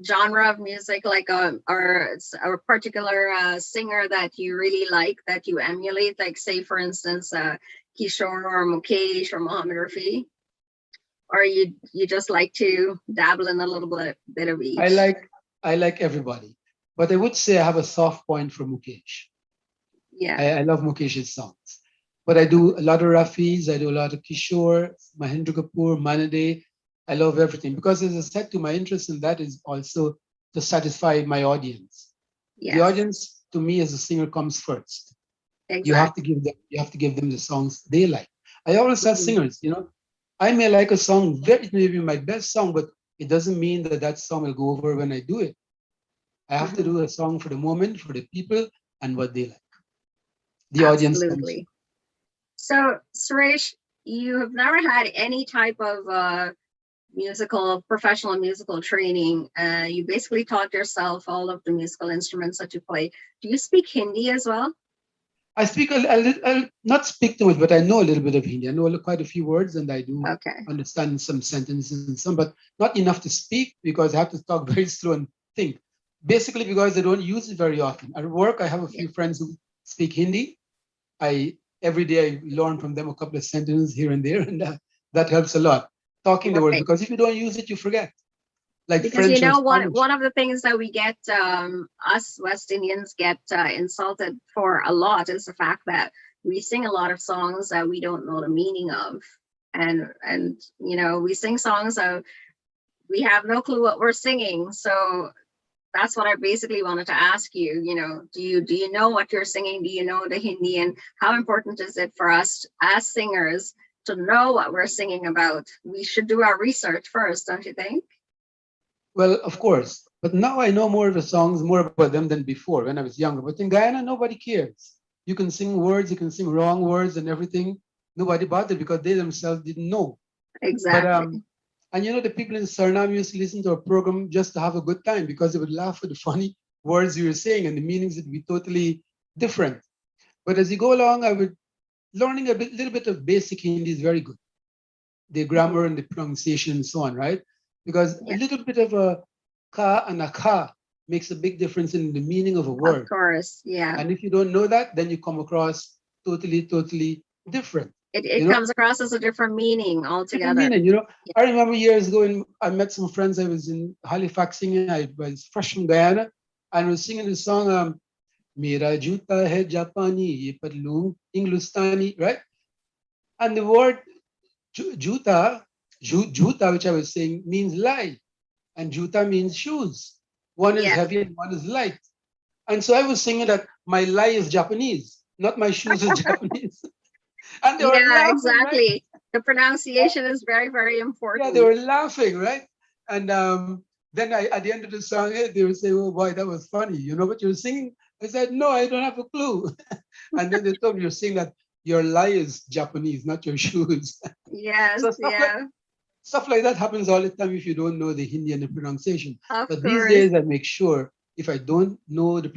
genre of music, like a particular singer that you really like, that you emulate? Like, say, for instance, Kishore or Mukesh or Mohammed Rafi, or you just like to dabble in a little bit of I each? like I like everybody, but I would say I have a soft point for Mukesh. Yeah. I love Mukesh's songs, but I do a lot of Rafis, I do a lot of Kishore, Mahendra Kapoor, Manade. I love everything because, as I said, to my interest in that is also to satisfy my audience. The Yes. audience, to me, as a singer, comes first. Exactly. You have to give them the songs they like. I always tell Mhm. singers, I may like a song, very, it may be my best song, but it doesn't mean that that song will go over when I do it. I have to Mhm. do a song for the moment, for the people, and what they like. The audience comes Absolutely. So, Suresh, you have never had any type of professional musical training. You basically taught yourself all of the musical instruments that you play. Do you speak Hindi as well? I speak I'll not speak too much, but I know a little bit of Hindi. I know quite a few words, and I do Okay. understand some sentences and some, but not enough to speak because I have to talk very slow and think. Basically, because I don't use it very often. At work, I have a Yeah. few friends who speak Hindi. I every day I learn from them a couple of sentences here and there, and that helps a lot. Talking the word Right. because if you don't use it, you forget. Like Because French or one Spanish. of the things that we get us West Indians get insulted for a lot is the fact that we sing a lot of songs that we don't know the meaning of, and we sing songs that we have no clue what we're singing. So that's what I basically wanted to ask you. Do you know what you're singing? Do you know the Hindi? And how important is it for us as singers to know what we're singing about? We should do our research first, don't you think? Well, of course. But now I know more of the songs, more about them than before when I was younger. But in Guyana, nobody cares. You can sing words, you can sing wrong words and everything. Nobody bothered because they themselves didn't know. But Exactly. and the people in Suriname used to listen to our program just to have a good time because they would laugh at the funny words you were saying and the meanings would be totally different. But as you go along, I would learning little bit of basic Hindi is very good. The Mhm. grammar and the pronunciation and so on, right? Because a Yeah, little bit of a ka and a ka makes a big difference in the meaning of a of word. course. Yeah. And if you don't know that, then you come across totally different. It You know, comes across as a different meaning different altogether. meaning. I remember years ago when I met some friends. I was in Halifax singing. I was fresh from Guyana, and was singing the song "Mera Juta Hai Japani, Ye Padlu Hindustani," right? And the word juta, juta, which I was saying, means light, and juta means shoes. One is Yes. heavy and one is light. And so I was singing that my lie is Japanese, not my shoes is Japanese. And they were Yeah, laughing, right? exactly. The pronunciation is very, very Yeah, they important. were laughing, right? And then at the end of the song, they would say, "Oh boy, that was funny. You know what you're singing?" I said, "No, I don't have a clue." And then they told me you're saying that your lie is Japanese, not your shoes. Yes, So yeah, stuff like that happens all the time if you don't know the Hindi and the pronunciation. of But these course. days, I make sure if I don't know the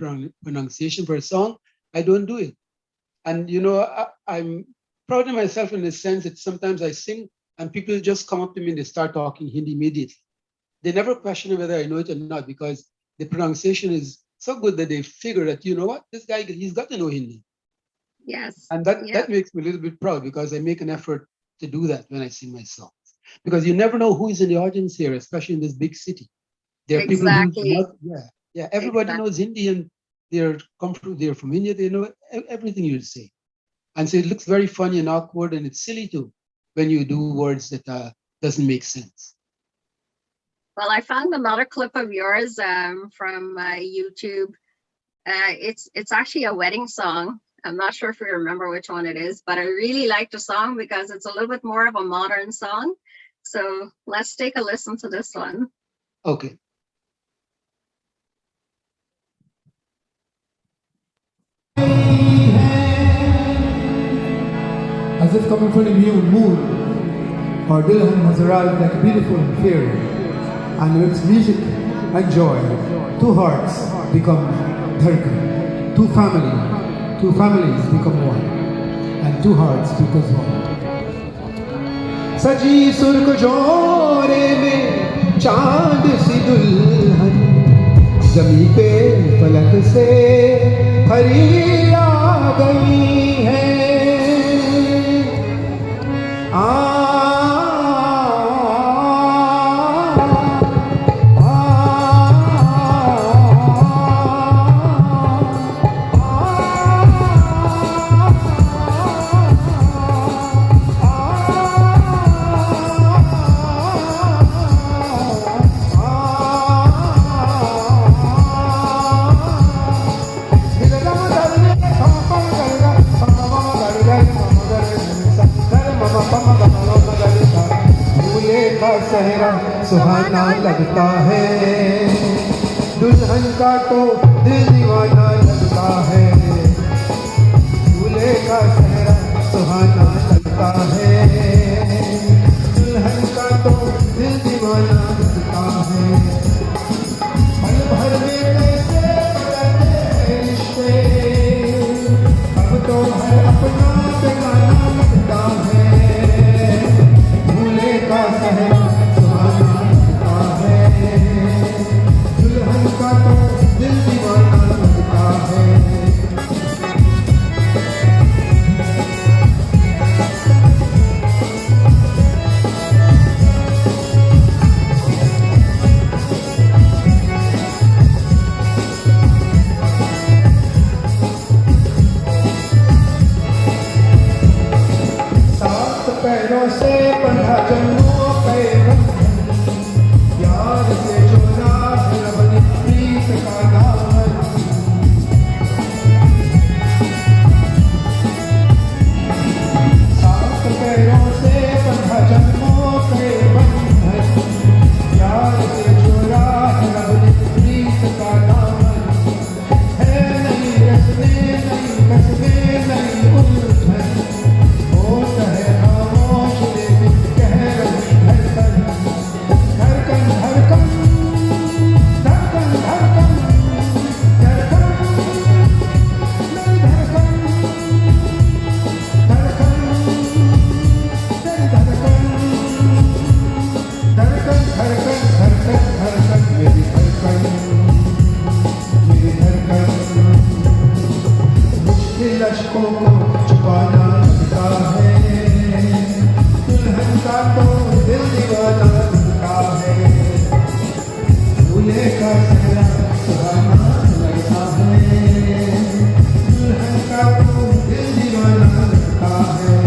pronunciation for a song, I don't do it. And I'm proud of myself in the sense that sometimes I sing and people just come up to me and they start talking Hindi immediately. They never question whether I know it or not because the pronunciation is so good that they figure that, you know what, this guy, he's got to know Hindi. Yes. And that makes me a little bit proud because I make an effort to do that when I sing my songs. Because you never know who is in the audience here, especially in this big city. There are people who, everybody knows Hindi and they're from India, they know everything you say. And so it looks very funny and awkward and it's silly too when you do words that doesn't make sense. Well, I found another clip of yours from YouTube. It's actually a wedding song. I'm not sure if you remember which one it is, but I really like the song because it's a little bit more of a modern song. So let's take a listen to this one. Okay. As if coming from the moon, our Dilhan has arrived like a beautiful fairy, and with music and joy, two hearts become dharkan, two families become one, and two hearts become one. सजी सुर्ख जोरे में चांद सी दुल्हन जमी पे फलक से हरी आ गई है सहरा सुहाना लगता है दुल्हन का तो दिल दीवाना लगता है दूल्हे का सहरा सुहाना लगता है दुल्हन का तो दिल दीवाना लगता है पल भर में कैसे बदलते हैं रिश्ते अब तो हर अपना बेगाना लगता है दूल्हे का सहरा पैरों से बंधा जन्मों पे यार से जोड़ा रब ने प्रीत का दामन सात पैरों से बंधा जन्मों पे बंधन यार से जोड़ा रब ने प्रीत का दामन है नहीं रस्ते नहीं कसबे नहीं उलझन होता है लश्कों को छुपाना लगता है दुल्हन का तो दिल दीवाना लगता है दूल्हे का सहरा सुहाना लगता है दुल्हन का तो दिल दीवाना लगता है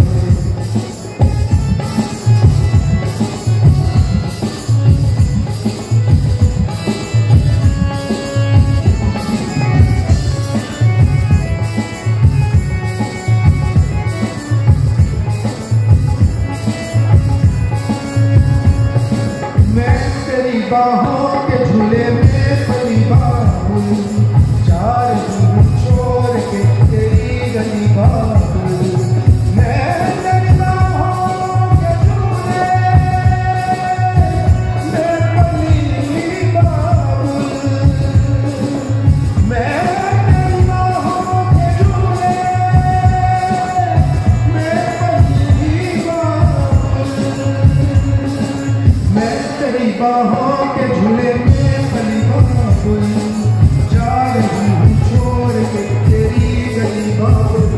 बाहों के झूले में पली बाबू चार छोड़ के तेरी गली बाबू मैं तेरी बाहों के झूले में पली बाबू बाहों के झूले में पली बाबुल जा रही हूँ छोड़ के तेरी गली बाबुल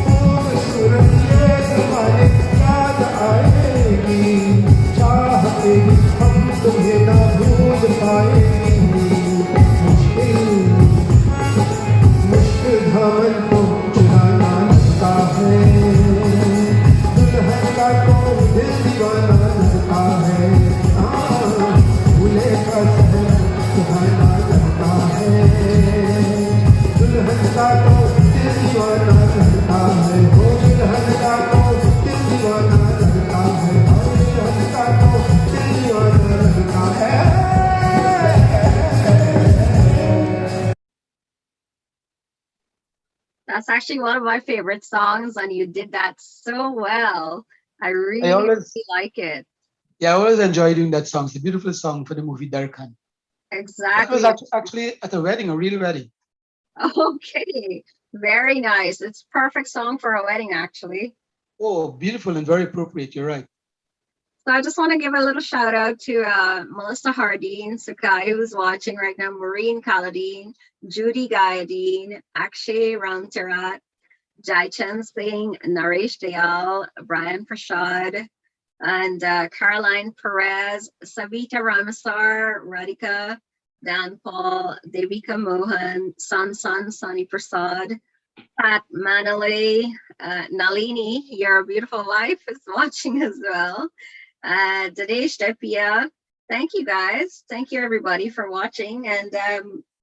खूबसूरत ये ज़माने याद आएगी चाहते हम तुम्हें ना भूल पाएंगे मुश्किल धामन को चुराना लगता है दुल्हन का तो दिल दीवाना लगता है भूले का सहर सुहाना लगता है दुल्हन का तो दिल दीवाना लगता है वो दुल्हन का तो दिल दीवाना लगता है दुल्हन का तो दिल दीवाना लगता है That's actually one of my favorite songs, and you did that so well. I I really, always, really like it. yeah, I always enjoy doing that song. It's a beautiful song for the movie Darkhan. That was Exactly. actually at a wedding, a real wedding. Okay. Very nice. It's perfect song for a wedding, actually. Oh, beautiful and very appropriate. You're right. So I just want to give a little shout out to Melissa Hardeen, Sakai, who's watching right now, Maureen Kaladeen, Judy Gayadeen, Akshay Ramtarat, Jaichen Singh, Naresh Dayal, Brian Prashad, and Caroline Perez, Savita Ramasar, Radhika, Dan Paul, Devika Mohan, Sunny Prasad, Pat Manale, Nalini, your beautiful wife, is watching as well. Dinesh Depia. Thank you guys. Thank you everybody for watching. And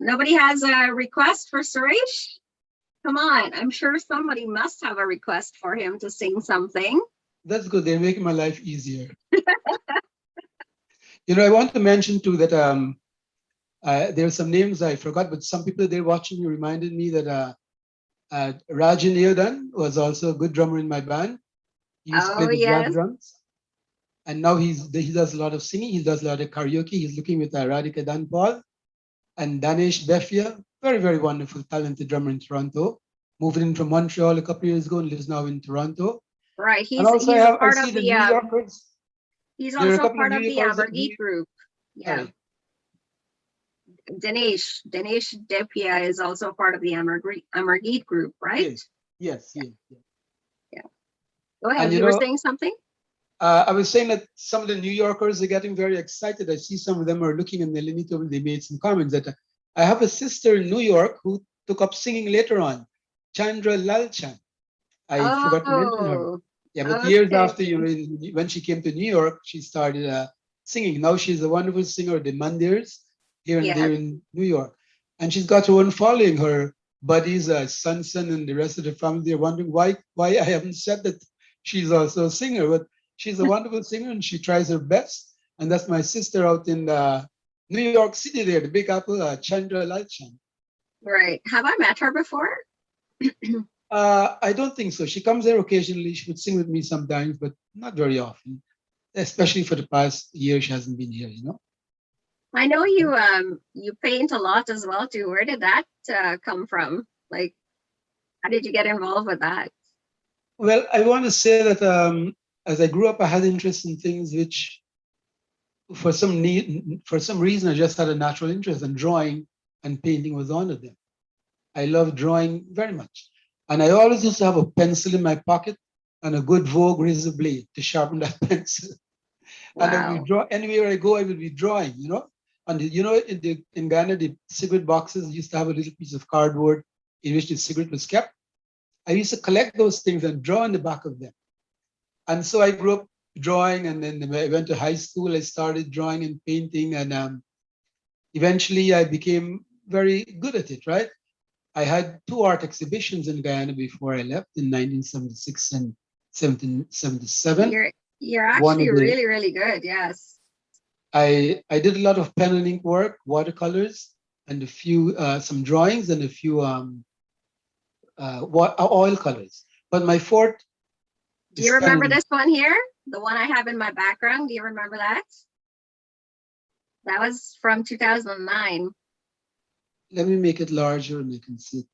nobody has a request for Suresh? Come on, I'm sure somebody must have a request for him to sing something. That's good. They're making my life easier. I want to mention too that there are some names I forgot, but some people they're watching you reminded me that Rajan Yodan was also a good drummer in my band. He used to play the jazz drums. And now he does a lot of singing. He does a lot of karaoke. He's looking with Radhika Danpal and Danesh Defia. Very, very wonderful, talented drummer in Toronto. Moved in from Montreal a couple of years ago and lives now in Toronto. Right. He's part of the New Yorkers. He's also part of the Abergate group. Yeah. Dinesh Depia is also part of the Abergate group, right? Yes. Yeah. Go ahead. And you were saying something? I was saying that some of the New Yorkers are getting very excited. I see some of them are looking and they made some comments that I have a sister in New York who took up singing later on, Chandra Lalchan. I forgot to mention her. Yeah, but years after, when she came to New York, she started singing. Now she's a wonderful singer at the Mandirs here and there in New York. And she's got her own following. Her buddies, son, and the rest of the family, they're wondering why I haven't said that she's also a singer. But she's a wonderful singer and she tries her best. And that's my sister out in New York City there, the Big Apple, Chandra Lalchan. Right. Have I met her before? I don't think so. She comes there occasionally. She would sing with me sometimes, but not very often. Especially for the past year, she hasn't been here, I know you paint a lot as well too. Where did that come from? Like, how did you get involved with that? Well, I want to say that as I grew up, I had interest in things which, for some reason, I just had a natural interest, and drawing and painting was one of them. I love drawing very much. And I always used to have a pencil in my pocket and a good Vogue razor blade to sharpen that pencil. Wow. And I would draw anywhere I go. I would be drawing, And in Ghana, the cigarette boxes used to have a little piece of cardboard in which the cigarette was kept. I used to collect those things and draw on the back of them. And so I grew up drawing, and then I went to high school. I started drawing and painting, and eventually I became very good at it, right? I had 2 art exhibitions in Guyana before I left in 1976 and 1777. You're actually really, really good, yes. I did a lot of pen and ink work, watercolors, and a few, some drawings and a few oil colors. But my forte. Do you remember this one here? The one I have in my background, do you remember that? That was from 2009. Let me make it larger and you can see it.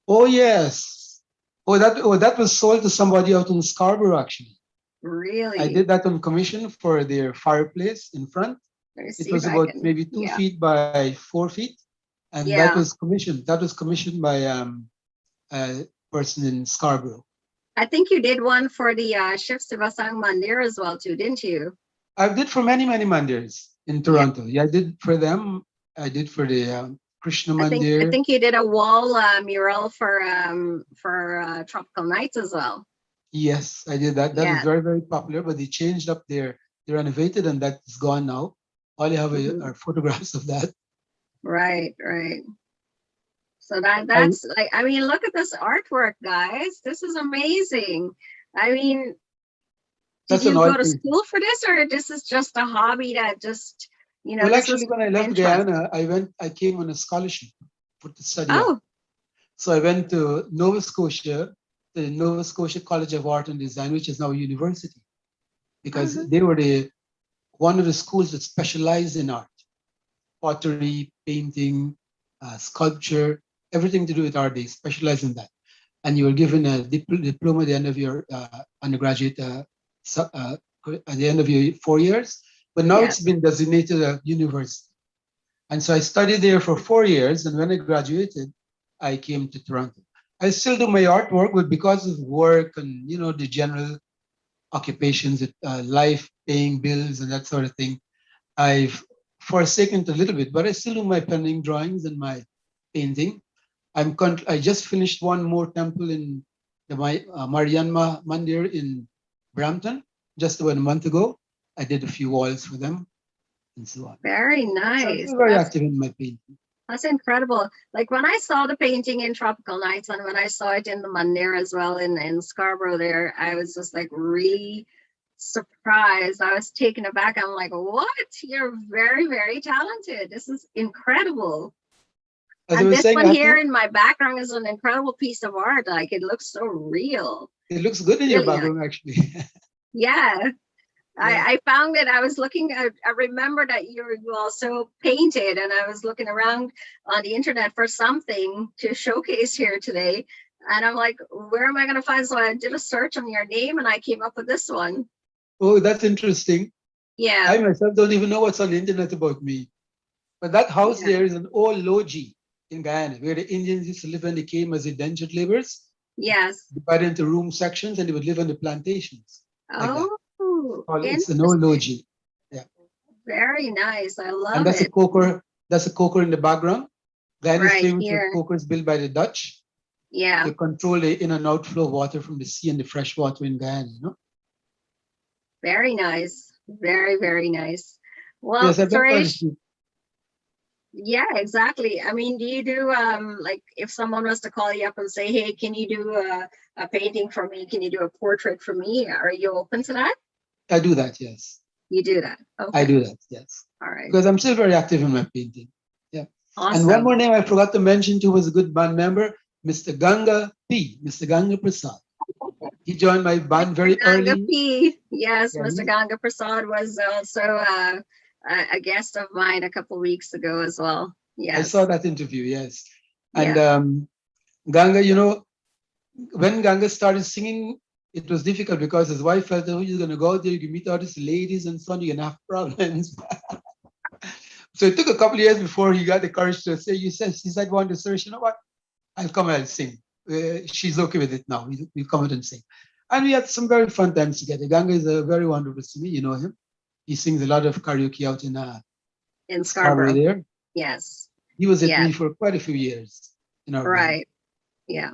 Oh, yes. Oh, that was sold to somebody out in Scarborough, actually. Really? I did that on commission for their fireplace in front. Let me It see was if I about can. maybe 2 feet by 4 feet, and that Yeah. was commissioned. That was commissioned by a person in Scarborough. I think you did one for the Shiv Sivasang Mandir as well too, didn't you? I did for many mandirs in Yeah. Toronto. Yeah, I did for them. I did for the Krishna I Mandir. think you did a wall mural for Tropical Nights as well. Yes, I did that. That was Yeah. very popular, but they changed up they renovated, and that's gone now. All you have are photographs of that. Right. So that's like, I mean, look at this artwork, guys. This is amazing. I mean, did That's an you oil go to painting. school for this, or this is just a hobby that just, you know, Well, this actually, was when I left interest? Guyana, I came on a scholarship to study art. Oh, So I went to Nova Scotia, the Nova Scotia College of Art and Design, which is now a university, because they were one of the schools that specialized in art, pottery, painting, sculpture, everything to do with art. They specialize in that. And you were given a diploma at the end of your undergraduate, at the end of your 4 years. But now it's yes. been designated a university. And so I studied there for 4 years. And when I graduated, I came to Toronto. I still do my artwork, but because of work and, you know, the general occupations, life, paying bills and that sort of thing, I've forsaken it a little bit, but I still do my penning drawings and my painting. I just finished one more temple in the Marianma Mandir in Brampton just about a month ago. I did a few walls for them and so on. Very So I'm nice. still very active in my painting. That's incredible. Like when I saw the painting in Tropical Nights and when I saw it in the Mandir as well in Scarborough there, I was just like really surprised. I was taken aback. I'm like, what? You're very talented. This is incredible. As I And was this saying, one here in my background is an incredible piece of art. Like it looks so real. it looks good in your Really, background, actually. yeah. Yeah. I found it. I was looking. I remember that you also painted, and I was looking around on the internet for something to showcase here today. And I'm like, where am I going to find? So I did a search on your name, and I came up with this one. Oh, that's interesting. Yeah. I myself don't even know what's on the internet about me. But that house Yeah. there is an old logie in Guyana, where the Indians used to live when they came as indentured laborers. Yes. Divided into room sections, and they would live on the plantations. Like that. Oh, It's an old interesting. logie. Yeah. Very nice. I And love that's a it. coker. That's a coker in the background. Guyana is Right famous for here. cokers built by the Dutch Yeah. to control the in and outflow of water from the sea and the fresh water in Guyana. You know? Very nice. Very nice. Well, Yes, I've done quite a Suresh, few. yeah, exactly. I mean, do you do like if someone was to call you up and say, hey, can you do a painting for me? Can you do a portrait for me? Are you open to that? I do that, yes. You do that. Okay. I do that, yes. All right. Because I'm still very active in my painting. Yeah. Awesome. And one more name I forgot to mention too was a good band member, Mr. Ganga P, Mr. Ganga Prasad. He joined my band very Ganga early. P. Yes, Yeah, Mr. Ganga Prasad was also a guest of mine a couple weeks ago as well. Yes. I saw that interview, yes. And Yeah. Ganga, you know, when Ganga started singing, it was difficult because his wife felt, oh, you're going to go out there, you can meet all these ladies and so on, you're going to have problems. So it took a couple of years before he got the courage to say, she said, one to Suresh, you know what? I'll come and I'll sing. She's okay with it now. We'll come out and sing. And we had some very fun times together. Ganga is a very wonderful singer. You know him. He sings a lot of karaoke out in Scarborough there. Yes. He was with me for quite a few years. Right. Yeah.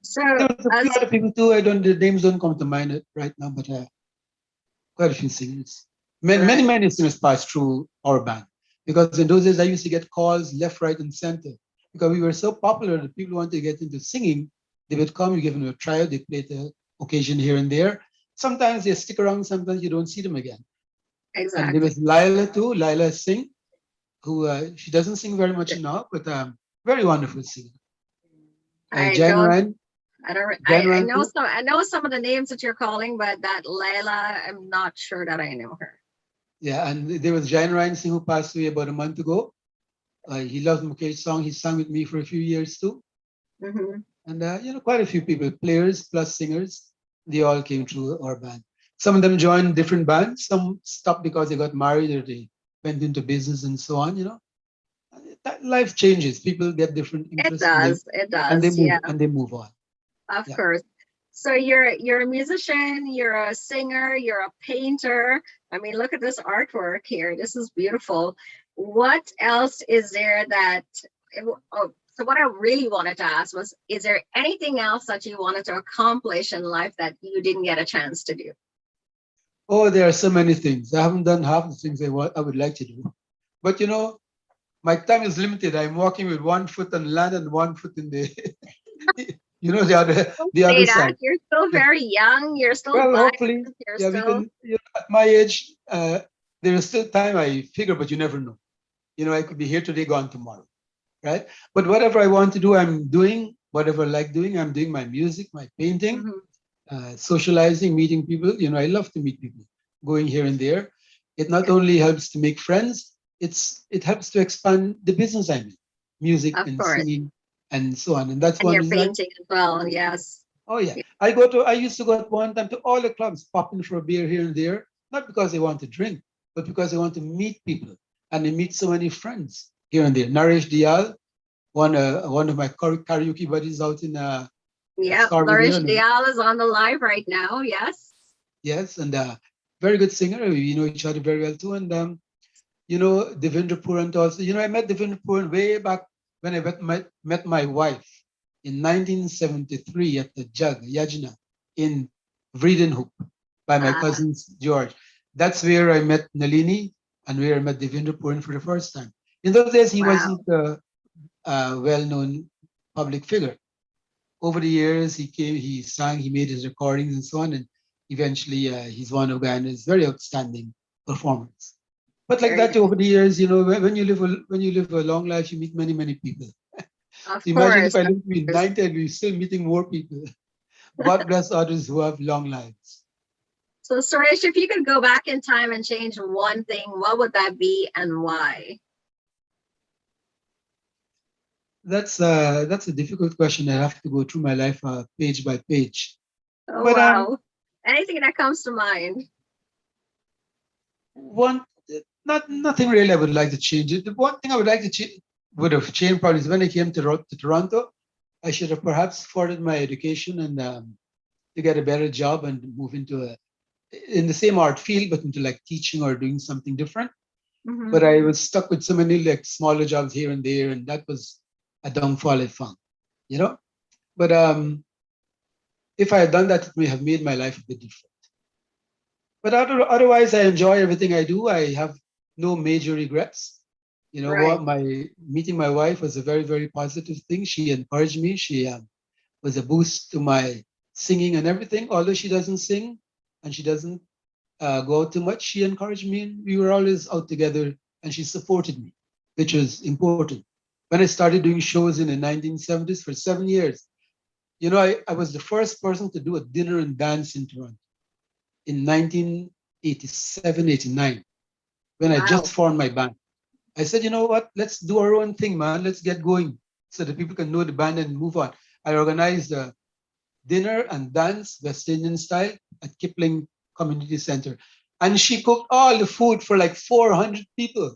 So there was a few other people too. The names don't come to mind right now, but quite a few singers. Many singers passed through our band. Because in those days, I used to get calls left, right, and center. Because we were so popular that people wanted to get into singing. They would come, you give them a trial, they play the occasion here and there. Sometimes they stick around, sometimes you don't see them again. Exactly. And there was Lila too, Lila Singh, who she doesn't sing very much now, but very wonderful singer. I know some of the names that you're calling, but that Layla, I'm not sure that I know her. Yeah, and there was Jain Ryan Singh who passed away about a month ago. He loved Mukesh's song. He sang with me for a few years too. Mm-hmm. And quite a few people, players plus singers, they all came through our band. Some of them joined different bands. Some stopped because they got married or they went into business and so on. That life changes. People get different It interests does. It does. Yeah, and they move on. of Yeah. course. So you're a musician, you're a singer, you're a painter. I mean, look at this artwork here. This is beautiful. What else is there that oh, so what I really wanted to ask was, is there anything else that you wanted to accomplish in life that you didn't get a chance to do? Oh, there are so many things. I haven't done half the things I would like to do. But my time is limited. I'm walking with one foot on land and one foot in the Don't the other say that. side. You're still very young. You're still Well, vibrant. hopefully, You're yeah, we still can. At my age, there is still time. I figure, but you never know. I could be here today, gone tomorrow, right? But whatever I want to do, I'm doing. Whatever I like doing, I'm doing my music, my painting, Mhm. socializing, meeting people. I love to meet people, going here and there. It not only helps to make friends, it helps to expand the business I'm in, music Of and course. singing and so on. And that's And one you're reason painting as well. Yes. oh yeah. Yeah. I used to go at one time to all the clubs, popping for a beer here and there, not because they want to drink, but because they want to meet people. And they meet so many friends here and there. Naresh Dial, one of my karaoke buddies out in Yeah. Scarborough. Flourish Dial is on the live right now. Yes. Yes, and very good singer. We know each other very well too. And Devendra Purant also. I met Devendra Purant way back when I met my wife in 1973 at the Yajna in Vredenhoek by my Uh, cousin George. That's where I met Nalini and where I met Devendra Purant for the first time. In those days, he wow. wasn't a well-known public figure. Over the years, he came, he sang, he made his recordings and so on, and eventually he's one of Guyana's very outstanding performers. But like Very that, good. over the years, when you live a long life, you meet many people. Of So imagine if course. I Of live to be course. 90 and we're still meeting more people. God bless others who have long lives. So Suresh, if you could go back in time and change one thing, what would that be and why? That's a difficult question. I have to go through my life page by page. Oh But wow. Anything that comes to mind. one nothing really I would like to change. The one thing I would like to would have changed probably is when I came to Toronto. I should have perhaps furthered my education and to get a better job and move in the same art field, but into like teaching or doing something different. Mhm. But I was stuck with so many like smaller jobs here and there, and that was a downfall I found. You know, but if I had done that, it may have made my life a bit different. But otherwise, I enjoy everything I do. I have no major regrets. Right. My meeting my wife was a very, very positive thing. She encouraged me. She was a boost to my singing and everything. Although she doesn't sing and she doesn't go out too much, she encouraged me. And we were always out together, and she supported me, which was important. When I started doing shows in the 1970s for 7 years, I was the first person to do a dinner and dance in Toronto in 1987, 89, when I just Wow. formed my band. I said, you know what? Let's do our own thing, man. Let's get going so that people can know the band and move on. I organized a dinner and dance, West Indian style, at Kipling Community Center. And she cooked all the food for like 400 people.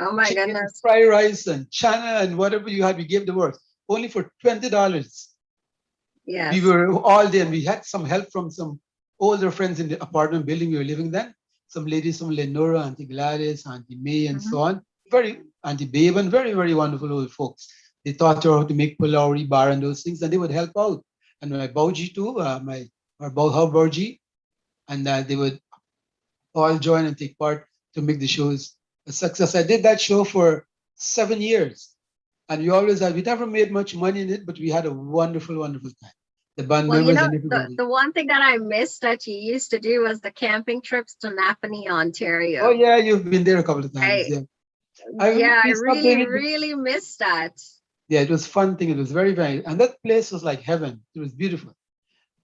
Oh my Chicken, goodness. fried rice, and chana, and whatever you had, we gave the works. Only for $20. We Yes. were all there, and we had some help from some older friends in the apartment building we were living then. Some ladies from Lenora, Auntie Gladys, Auntie May, and so Mhm. on. Very Auntie Babe, and very, very wonderful old folks. They taught her how to make pulauri, bar, and those things, and they would help out. And my Bauji too, our Bauha Bauji, and they would all join and take part to make the shows a success. I did that show for 7 years, and we never made much money in it, but we had a wonderful, wonderful time. The band Well, you members know, and the, everybody. the one thing that I missed that you used to do was the camping trips to Napanee, Oh Ontario. yeah, you've been there a couple of times. I Yeah, yeah, I we stopped doing really, it. really missed that. Yeah, it was fun thing. It was very, very, and that place was like heaven. It was beautiful.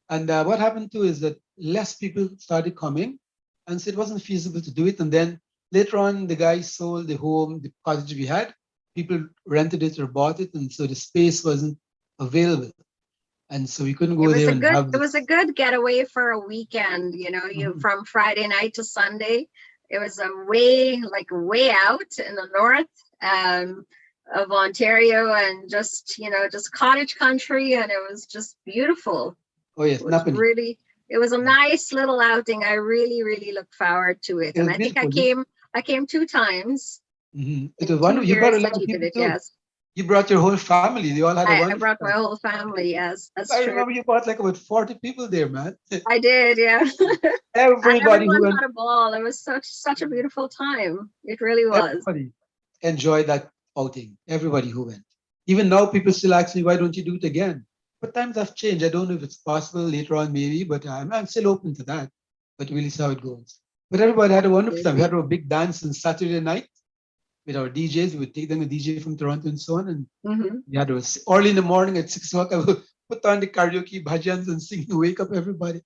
And what happened too is that less people started coming, and so it wasn't feasible to do it. And then later on, the guy sold the home, the cottage we had. People rented it or bought it, and so the space wasn't available. And so we couldn't go there and have it was a this. good getaway for a weekend, you Mhm. from Friday night to Sunday. It was a way out in the north of Ontario, and just cottage country, and it was just beautiful. Oh yes, Napanee. It was a nice little outing. I really, really look forward to it. It And was I think beautiful. I came 2 times It in was two wonderful. You brought a years lot that of you did people it. too. Yes. You brought your whole family. They all had a I wonderful brought my time. whole family. Yes, that's I true. remember you brought like about 40 people there, man. I did, yeah. And Everybody who everyone went, had a ball. It was such a beautiful time. It really was. everybody enjoyed that outing. Everybody who went. Even now, people still ask me, why don't you do it again? But times have changed. I don't know if it's possible later on, maybe, but I'm still open to that. But we'll see how it goes. But everybody had a wonderful time. We had Absolutely. a big dance on Saturday night with our DJs. We would take them a DJ from Toronto and so on. And Hmm. we had was early in the morning at 6 o'clock. I would put on the karaoke bhajans and sing to wake up everybody.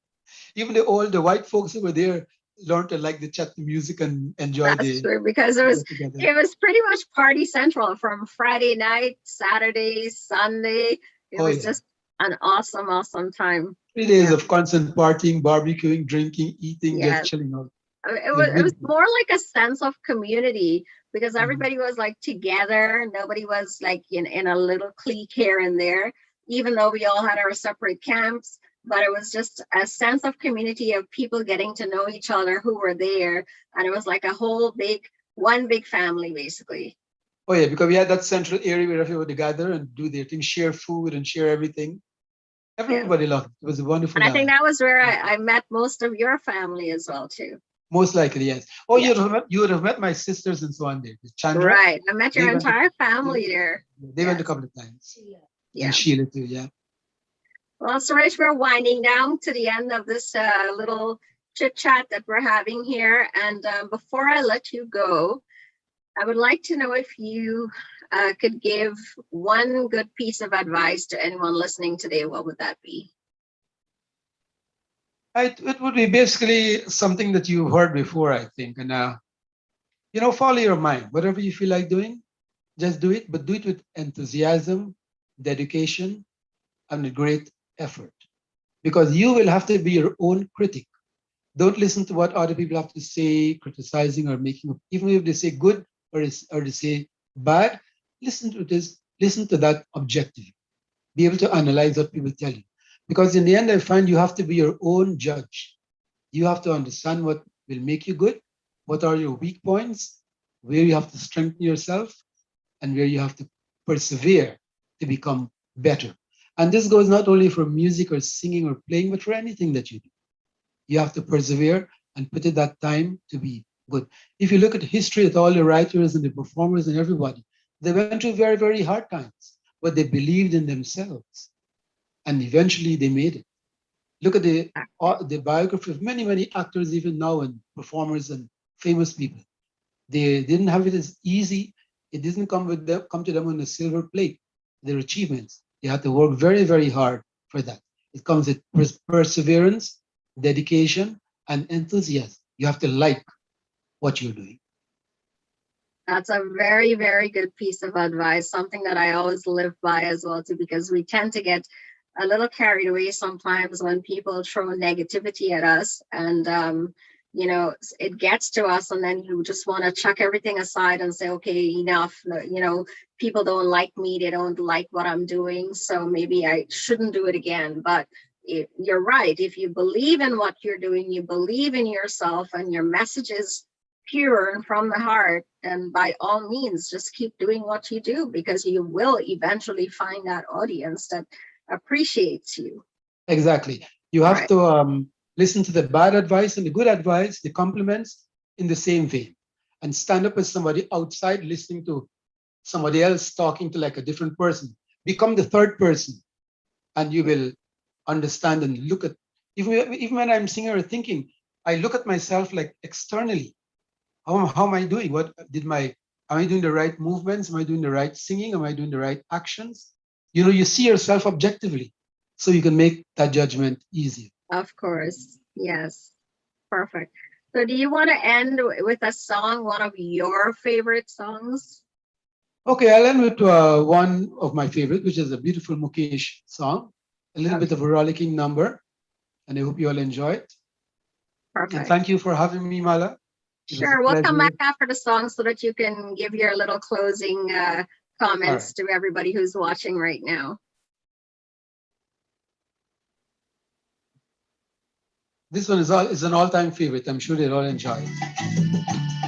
Even the white folks who were there learned to like the chat the music and enjoy That's the true, because together. it was pretty much party central from Friday night, Saturday, Sunday. It Oh was yeah. just an awesome time. 3 days Yeah. of constant partying, barbecuing, drinking, eating, just Yes. chilling out. It It was was it was beautiful. more like a sense of community, because Mhm. everybody was like together. Nobody was like in a little clique here and there, even though we all had our separate camps. But it was just a sense of community of people getting to know each other who were there, and it was like a whole one big family basically. Oh yeah, because we had that central area where everyone would gather and do their thing, share food and share everything. Yeah, Everybody loved it. It was a and wonderful. I think that was where I met most of your family as well too. Most likely, yes. Oh, Yeah, you would have met my sisters and so on there. Chandra, right. I met they your went to, entire they, family there. they went a Yes. couple of times, and Yeah. Sheila too. Yeah. Well, Suresh, we're winding down to the end of this little chit chat that we're having here. And before I let you go, I would like to know if you could give one good piece of advice to anyone listening today. What would that be? It would be basically something that you've heard before, I think, and follow your mind. Whatever you feel like doing, just do it, but do it with enthusiasm, dedication, and a great effort. Because you will have to be your own critic. Don't listen to what other people have to say, criticizing or making, even if they say good or they say bad, listen to this, listen to that objectively. Be able to analyze what people tell you. Because in the end, I find you have to be your own judge. You have to understand what will make you good, what are your weak points, where you have to strengthen yourself, and where you have to persevere to become better. And this goes not only for music or singing or playing, but for anything that you do. You have to persevere and put in that time to be good. If you look at history, at all the writers and the performers and everybody, they went through very, very hard times, but they believed in themselves, and eventually they made it. Look at the biography of many, many actors, even now, and performers and famous people. They didn't have it as easy. It didn't come to them on a silver plate. Their achievements. They had to work very, very hard for that. It comes with perseverance, dedication, and enthusiasm. You have to like what you're doing. That's a very, very good piece of advice, something that I always live by as well, too, because we tend to get a little carried away sometimes when people throw negativity at us, and it gets to us, and then you just want to chuck everything aside and say, okay, enough. People don't like me, they don't like what I'm doing, so maybe I shouldn't do it again. But you're right. If you believe in what you're doing, you believe in yourself, and your message is pure and from the heart, then by all means just keep doing what you do, because you will eventually find that audience that appreciates you. Exactly. You have Right. to listen to the bad advice and the good advice, the compliments in the same vein, and stand up as somebody outside listening to somebody else talking to like a different person. Become the third person, and you will understand and look at, even when I'm singing or thinking, I look at myself like externally. How am I doing? Am I doing the right movements? Am I doing the right singing? Am I doing the right actions? You see yourself objectively, so you can make that judgment easier. Of course. Yes. Perfect. So do you want to end with a song, one of your favorite songs? Okay, I'll end with one of my favorite, which is a beautiful Mukesh song. a little bit of a rollicking number, and I hope you all enjoy it. And Perfect. thank you for having me, Mala. It was a Sure, we'll come pleasure. back after the song so that you can give your little closing comments to everybody who's watching right now. This one is an all-time favorite. I'm sure they'll all enjoy it.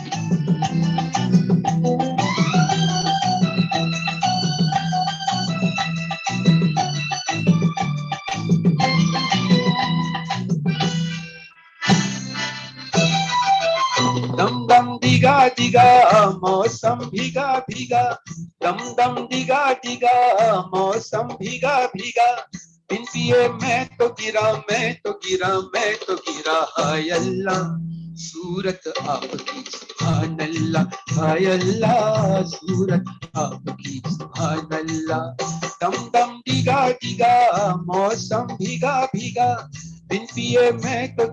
दम दम दिगा दिगा मौसम भीगा भीगा दम दम दिगा दिगा मौसम भीगा भीगा बिन पिए मैं तो गिरा हाय अल्लाह सूरत आपकी सुभान अल्लाह हाय अल्लाह सूरत आपकी सुभान अल्लाह दम दम दिगा दिगा मौसम भीगा भीगा बिन पिए मैं तो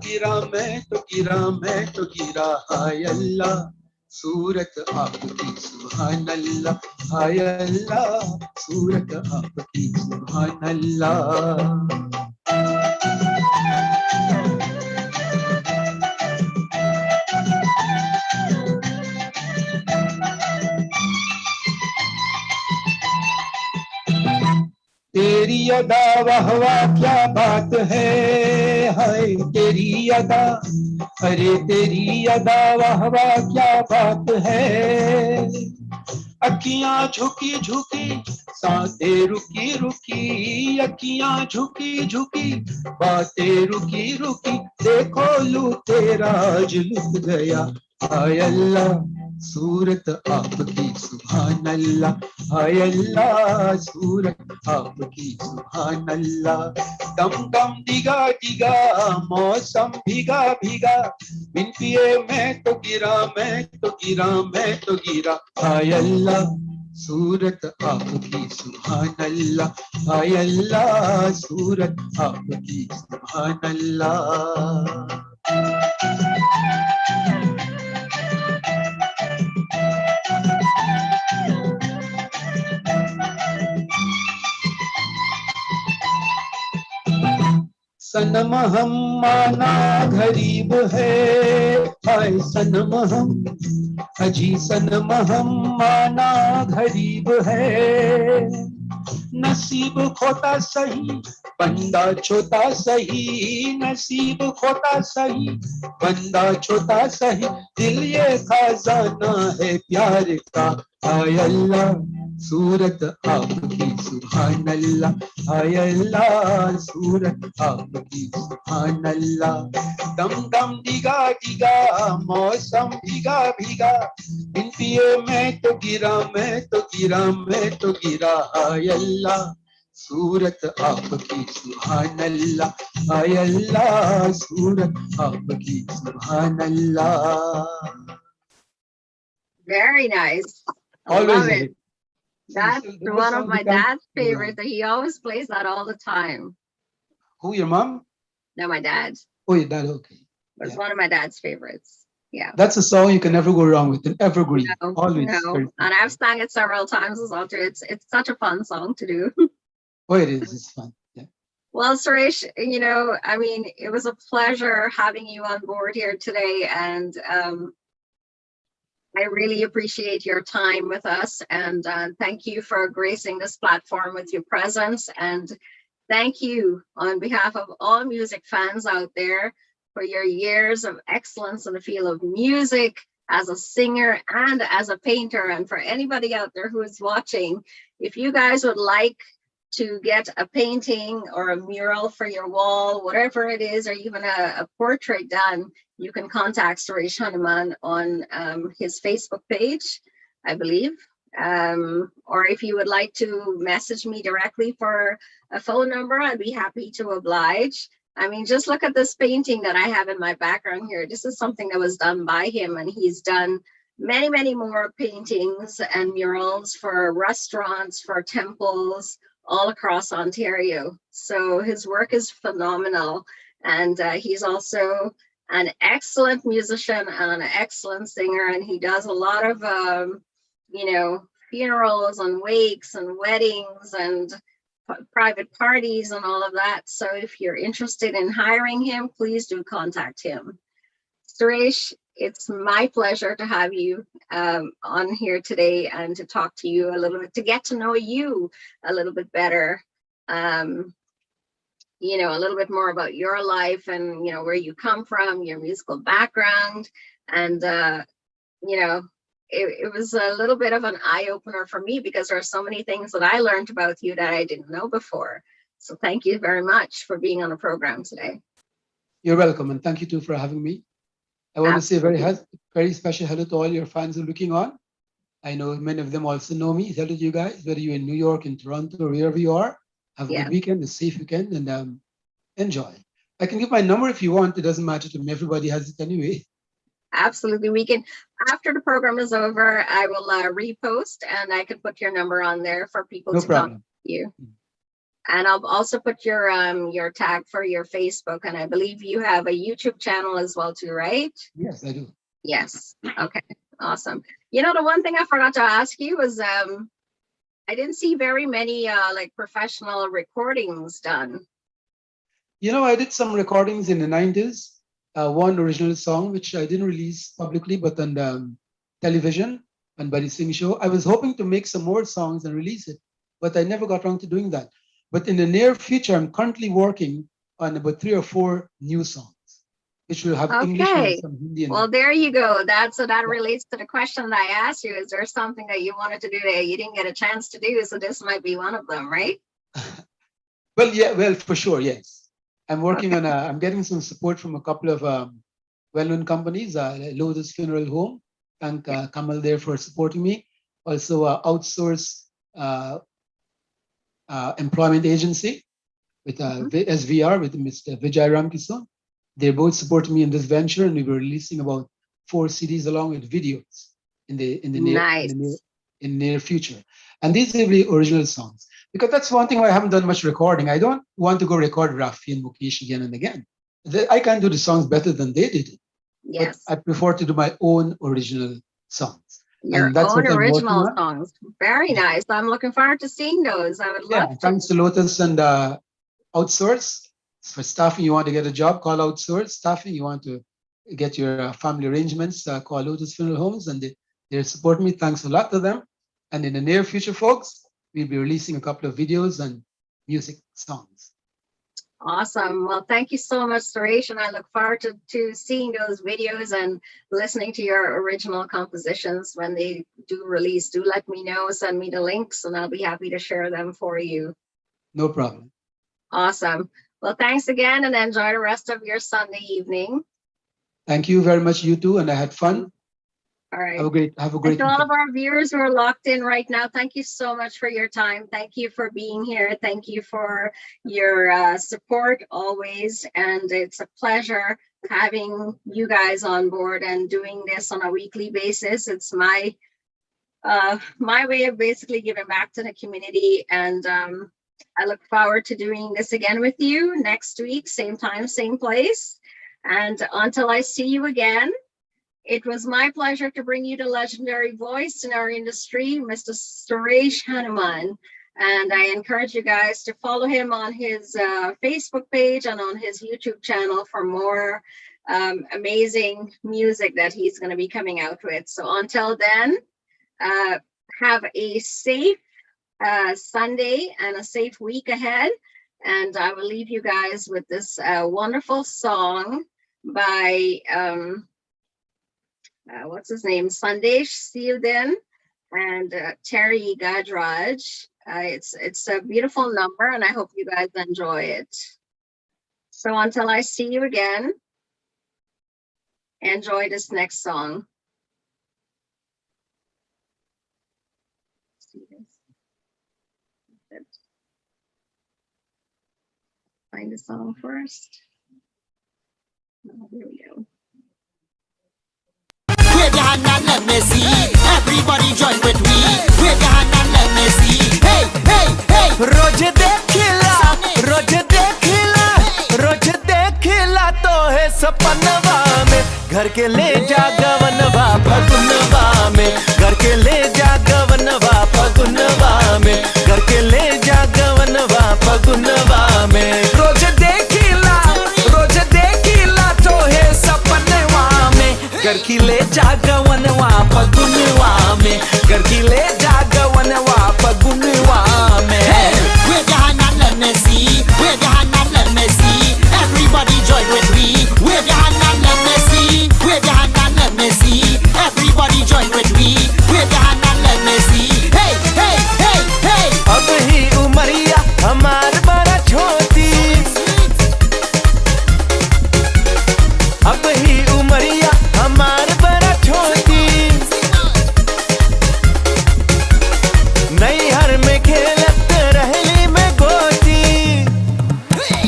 गिरा हाय अल्लाह सूरत आपकी सुभान अल्लाह हाय अल्लाह सूरत आपकी सुभान अल्लाह तेरी अदा वाह वाह क्या बात है हाय तेरी अदा अरे तेरी अदा वाह वाह क्या बात है अखियां झुकी झुकी सांसें रुकी रुकी अखियां झुकी झुकी बातें रुकी रुकी देखो लू तेरा आज लुट गया हाय अल्लाह सूरत आपकी सुभान अल्लाह हाय अल्लाह सूरत आपकी सुभान अल्लाह दम दम दिगा दिगा मौसम भीगा भीगा बिन पिए मैं तो गिरा हाय अल्लाह सूरत आपकी सुभान अल्लाह हाय अल्लाह सूरत आपकी सुभान अल्लाह सनम हम माना गरीब है हाय सनम हम अजी सनम हम माना गरीब है नसीब खोता सही बंदा छोटा सही नसीब खोता सही बंदा छोटा सही दिल ये खजाना है प्यार का हाय अल्लाह सूरत आपकी सुभान अल्लाह हाय अल्लाह सूरत आपकी सुभान अल्लाह दम दम दिगा दिगा मौसम भीगा भीगा बिन पिए मैं तो गिरा हाय अल्लाह सूरत आपकी सुभान अल्लाह हाय अल्लाह सूरत आपकी सुभान अल्लाह Very nice. I Always love a it. hit. That's The one of song my becomes- dad's favorites. He always plays that all the time. Who, your mom? No, my dad. Oh, your dad, okay. It's Yeah. one of my dad's favorites. Yeah. That's a song you can never go wrong with, an evergreen. No, Always. no. very And I've popular. sung it several times as well too. It's such a fun song to do. Oh, it is. It's fun. Yeah. Well, Suresh, I mean, it was a pleasure having you on board here today, and I really appreciate your time with us, and thank you for gracing this platform with your presence. And thank you on behalf of all music fans out there for your years of excellence in the field of music as a singer and as a painter. And for anybody out there who is watching, if you guys would like to get a painting or a mural for your wall, whatever it is, or even a portrait done, you can contact Suresh Hanoman on his Facebook page, I believe. Or if you would like to message me directly for a phone number, I'd be happy to oblige. I mean, just look at this painting that I have in my background here. This is something that was done by him, and he's done many, many more paintings and murals for restaurants, for temples, all across Ontario. So his work is phenomenal. And he's also an excellent musician and an excellent singer. And he does a lot of, funerals and wakes and weddings and private parties and all of that. So if you're interested in hiring him, please do contact him. Suresh, it's my pleasure to have you on here today and to talk to you a little bit, to get to know you a little bit better. You know, a little bit more about your life and, you know, where you come from, your musical background. And, you know, it was a little bit of an eye-opener for me because there are so many things that I learned about you that I didn't know before. So thank you very much for being on the program today. You're welcome, and thank you too for having me. I want to say very special hello to all your fans who are looking on. I know many of them also know me. Hello to you guys, whether you're in New York, in Toronto, or wherever you are. Have a good weekend, a safe weekend, and enjoy. I can give my number if you want. It doesn't matter to me. Everybody has it anyway. Absolutely. We can, after the program is over, I will repost and I can put your number on there for people to contact you. And I'll also put your tag for your Facebook. And I believe you have a YouTube channel as well too, right? Yes, I do. Yes. Okay. Awesome. You know, the one thing I forgot to ask you was I didn't see very many like professional recordings done. You know, I did some recordings in the 90s. One original song, which I didn't release publicly, but on television and Buddy Singh show. I was hoping to make some more songs and release it, but I never got around to doing that. But in the near future, I'm currently working on about 3 or 4 new songs, which will have English and some Hindi. Well, there you go. That relates to the question that I asked you. Is there something that you wanted to do that you didn't get a chance to do? So this might be one of them, right? Well, yeah, well, for sure, yes. I'm working on I'm getting some support from a couple of well-known companies, Lotus Funeral Home. Thank Kamal there for supporting me. Also, outsource employment agency with SVR with Mr. Vijay Ramkishan. They're both supporting me in this venture, and we were releasing about 4 CDs along with videos in the near future. And these are the original songs. Because that's one thing why I haven't done much recording. I don't want to go record Rafi and Mukesh again and again. I can do the songs better than they did it. Yes. But I prefer to do my own original songs. Your own original songs. Very nice. I'm looking forward to seeing those. I would love to. Thanks to Lotus and Outsource. For staffing, you want to get a job, call Outsource. Staffing, you want to get your family arrangements, call Lotus Funeral Homes, and they support me. Thanks a lot to them. And in the near future, folks, we'll be releasing a couple of videos and music songs. Awesome. Well, thank you so much, Suresh, and I look forward to seeing those videos and listening to your original compositions when they do release. Do let me know, send me the links, and I'll be happy to share them for you. No problem. Awesome. Well, thanks again, and enjoy the rest of your Sunday evening. Thank you very much, you too, and I had fun. All right. Have a great to all of our viewers who are locked in right now, thank you so much for your time. Thank you for being here. Thank you for your support always. And it's a pleasure having you guys on board and doing this on a weekly basis. It's my way of basically giving back to the community. And I look forward to doing this again with you next week, same time, same place. And until I see you again, it was my pleasure to bring you the legendary voice in our industry, Mr. Suresh Hanoman. And I encourage you guys to follow him on his Facebook page and on his YouTube channel for more amazing music that he's going to be coming out with. So until then, have a safe Sunday and a safe week ahead. And I will leave you guys with this wonderful song by what's his name? Sandesh Seelden and Terry Gadraj. It's a beautiful number, and I hope you guys enjoy it. So until I see you again, enjoy this next song. Find the song first. Oh, here we go. Wave your hand and let me see. Everybody join with me. Wave your hand and let me see. Hey, hey, hey. रोज देखिला तो है सपनवा में घर के ले जा गवनवा फगुनवा में घर के ले जा गवनवा फगुनवा में घर के ले जा गवनवा घर की ले जा गवनवा फगुनवा में, घर की ले जा गवनवा फगुनवा में। Wave your hand and let me see. Wave your hand and let me see. Everybody join with me. Wave your hand and let me see. Wave your hand and let me see. Everybody join with me. Wave your hand and let me see. Hey, hey, hey, hey. अब ही उमरिया हमार बड़ा छोटी, अब ही उमरिया हमार बड़ा छोटी, नैहर में खेलत रहली में गोटी।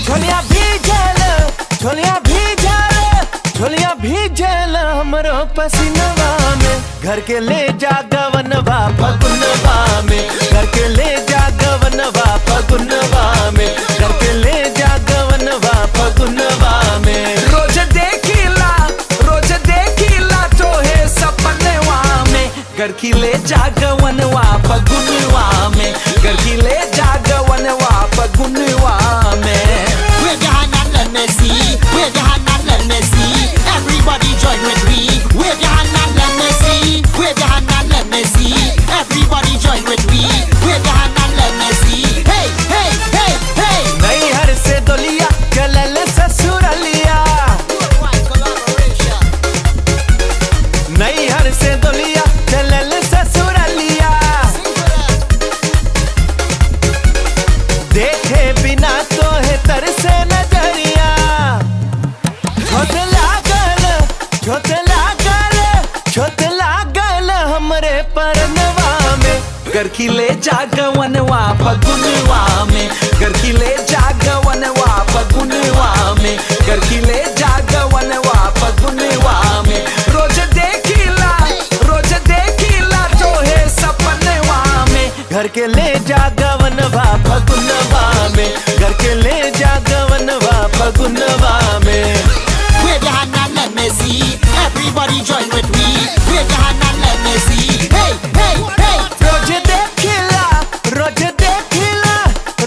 छोलिया भी जल, छोलिया भी जल, छोलिया भी जल हमरो पसीनवा में, घर के ले जा गवनवा फगुनवा में, घर के ले जा गवनवा फगुनवा में, घर के ले जा गवनवा फगुनवा में। रोज देखिला तो है सपनवा में, घर की ले जा गवनवा फगुनवा में, घर की ले जा गवनवा फगुनवा में। Wave your hand and let me see. Wave your hand and let me see. Everybody join with me. Wave your hand and let me see. Wave your hand and let me see. Everybody join with me. Wave your hand and let me see. Hey, hey, hey, hey. नैहर से दोलिया चलल ससुरलिया, नैहर से दोलिया चलल ससुरलिया, देखे बिना तो है तरसे नजरिया। छोट लागल, छोट लागल, छोट लागल हमरे परनवा में, घर की ले जा गवनवा फगुनवा में, घर की ले जा गवनवा फगुनवा में, घर की ले जा गवनवा फगुनवा में। रोज देखिला तो है सपनवा में, घर के ले जा गवनवा फगुनवा में, घर के ले जा गवनवा फगुनवा में। Wave your hand and let me see. Everybody join with me. Wave your hand and let me see. Hey, hey, hey. रोज देखिला, रोज देखिला,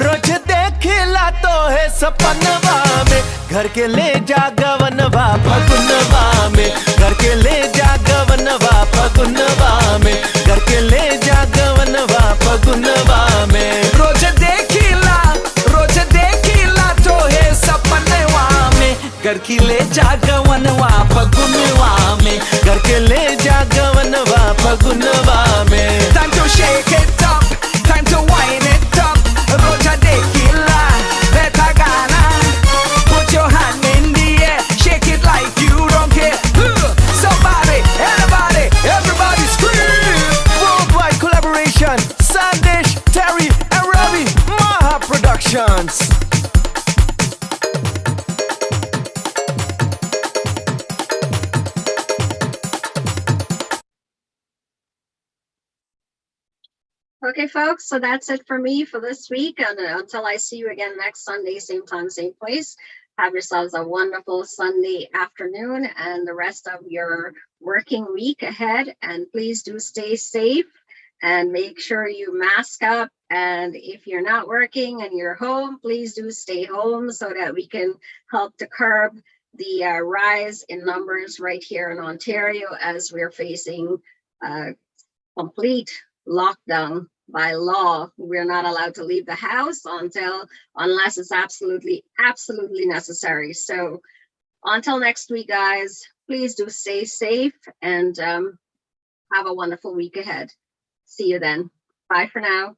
रोज देखिला तो है सपनवा में, घर के ले जा गवनवा फगुनवा में, घर के ले जा गवनवा फगुनवा में, घर के ले जा गवनवा फगुनवा में। रोज देखिला तो है सपनवा में, घर की ले जा गवनवा फगुनवा में, घर के ले जा गवनवा फगुनवा में। Time to shake it up, time to wind it up. Roja tequila, beta gana. Put your hand in the air, shake it like you don't care. Somebody, anybody, everybody scream. Worldwide collaboration, Sandesh, Terry, and Ravi, Maha Productions. Okay, folks, so that's it for me for this week. And until I see you again next Sunday, same time, same place, have yourselves a wonderful Sunday afternoon and the rest of your working week ahead. And please do stay safe and make sure you mask up. And if you're not working and you're home, please do stay home so that we can help to curb the rise in numbers right here in Ontario as we're facing complete lockdown. By law, we're not allowed to leave the house unless it's absolutely necessary. So until next week, guys, please do stay safe and have a wonderful week ahead. See you then. Bye for now.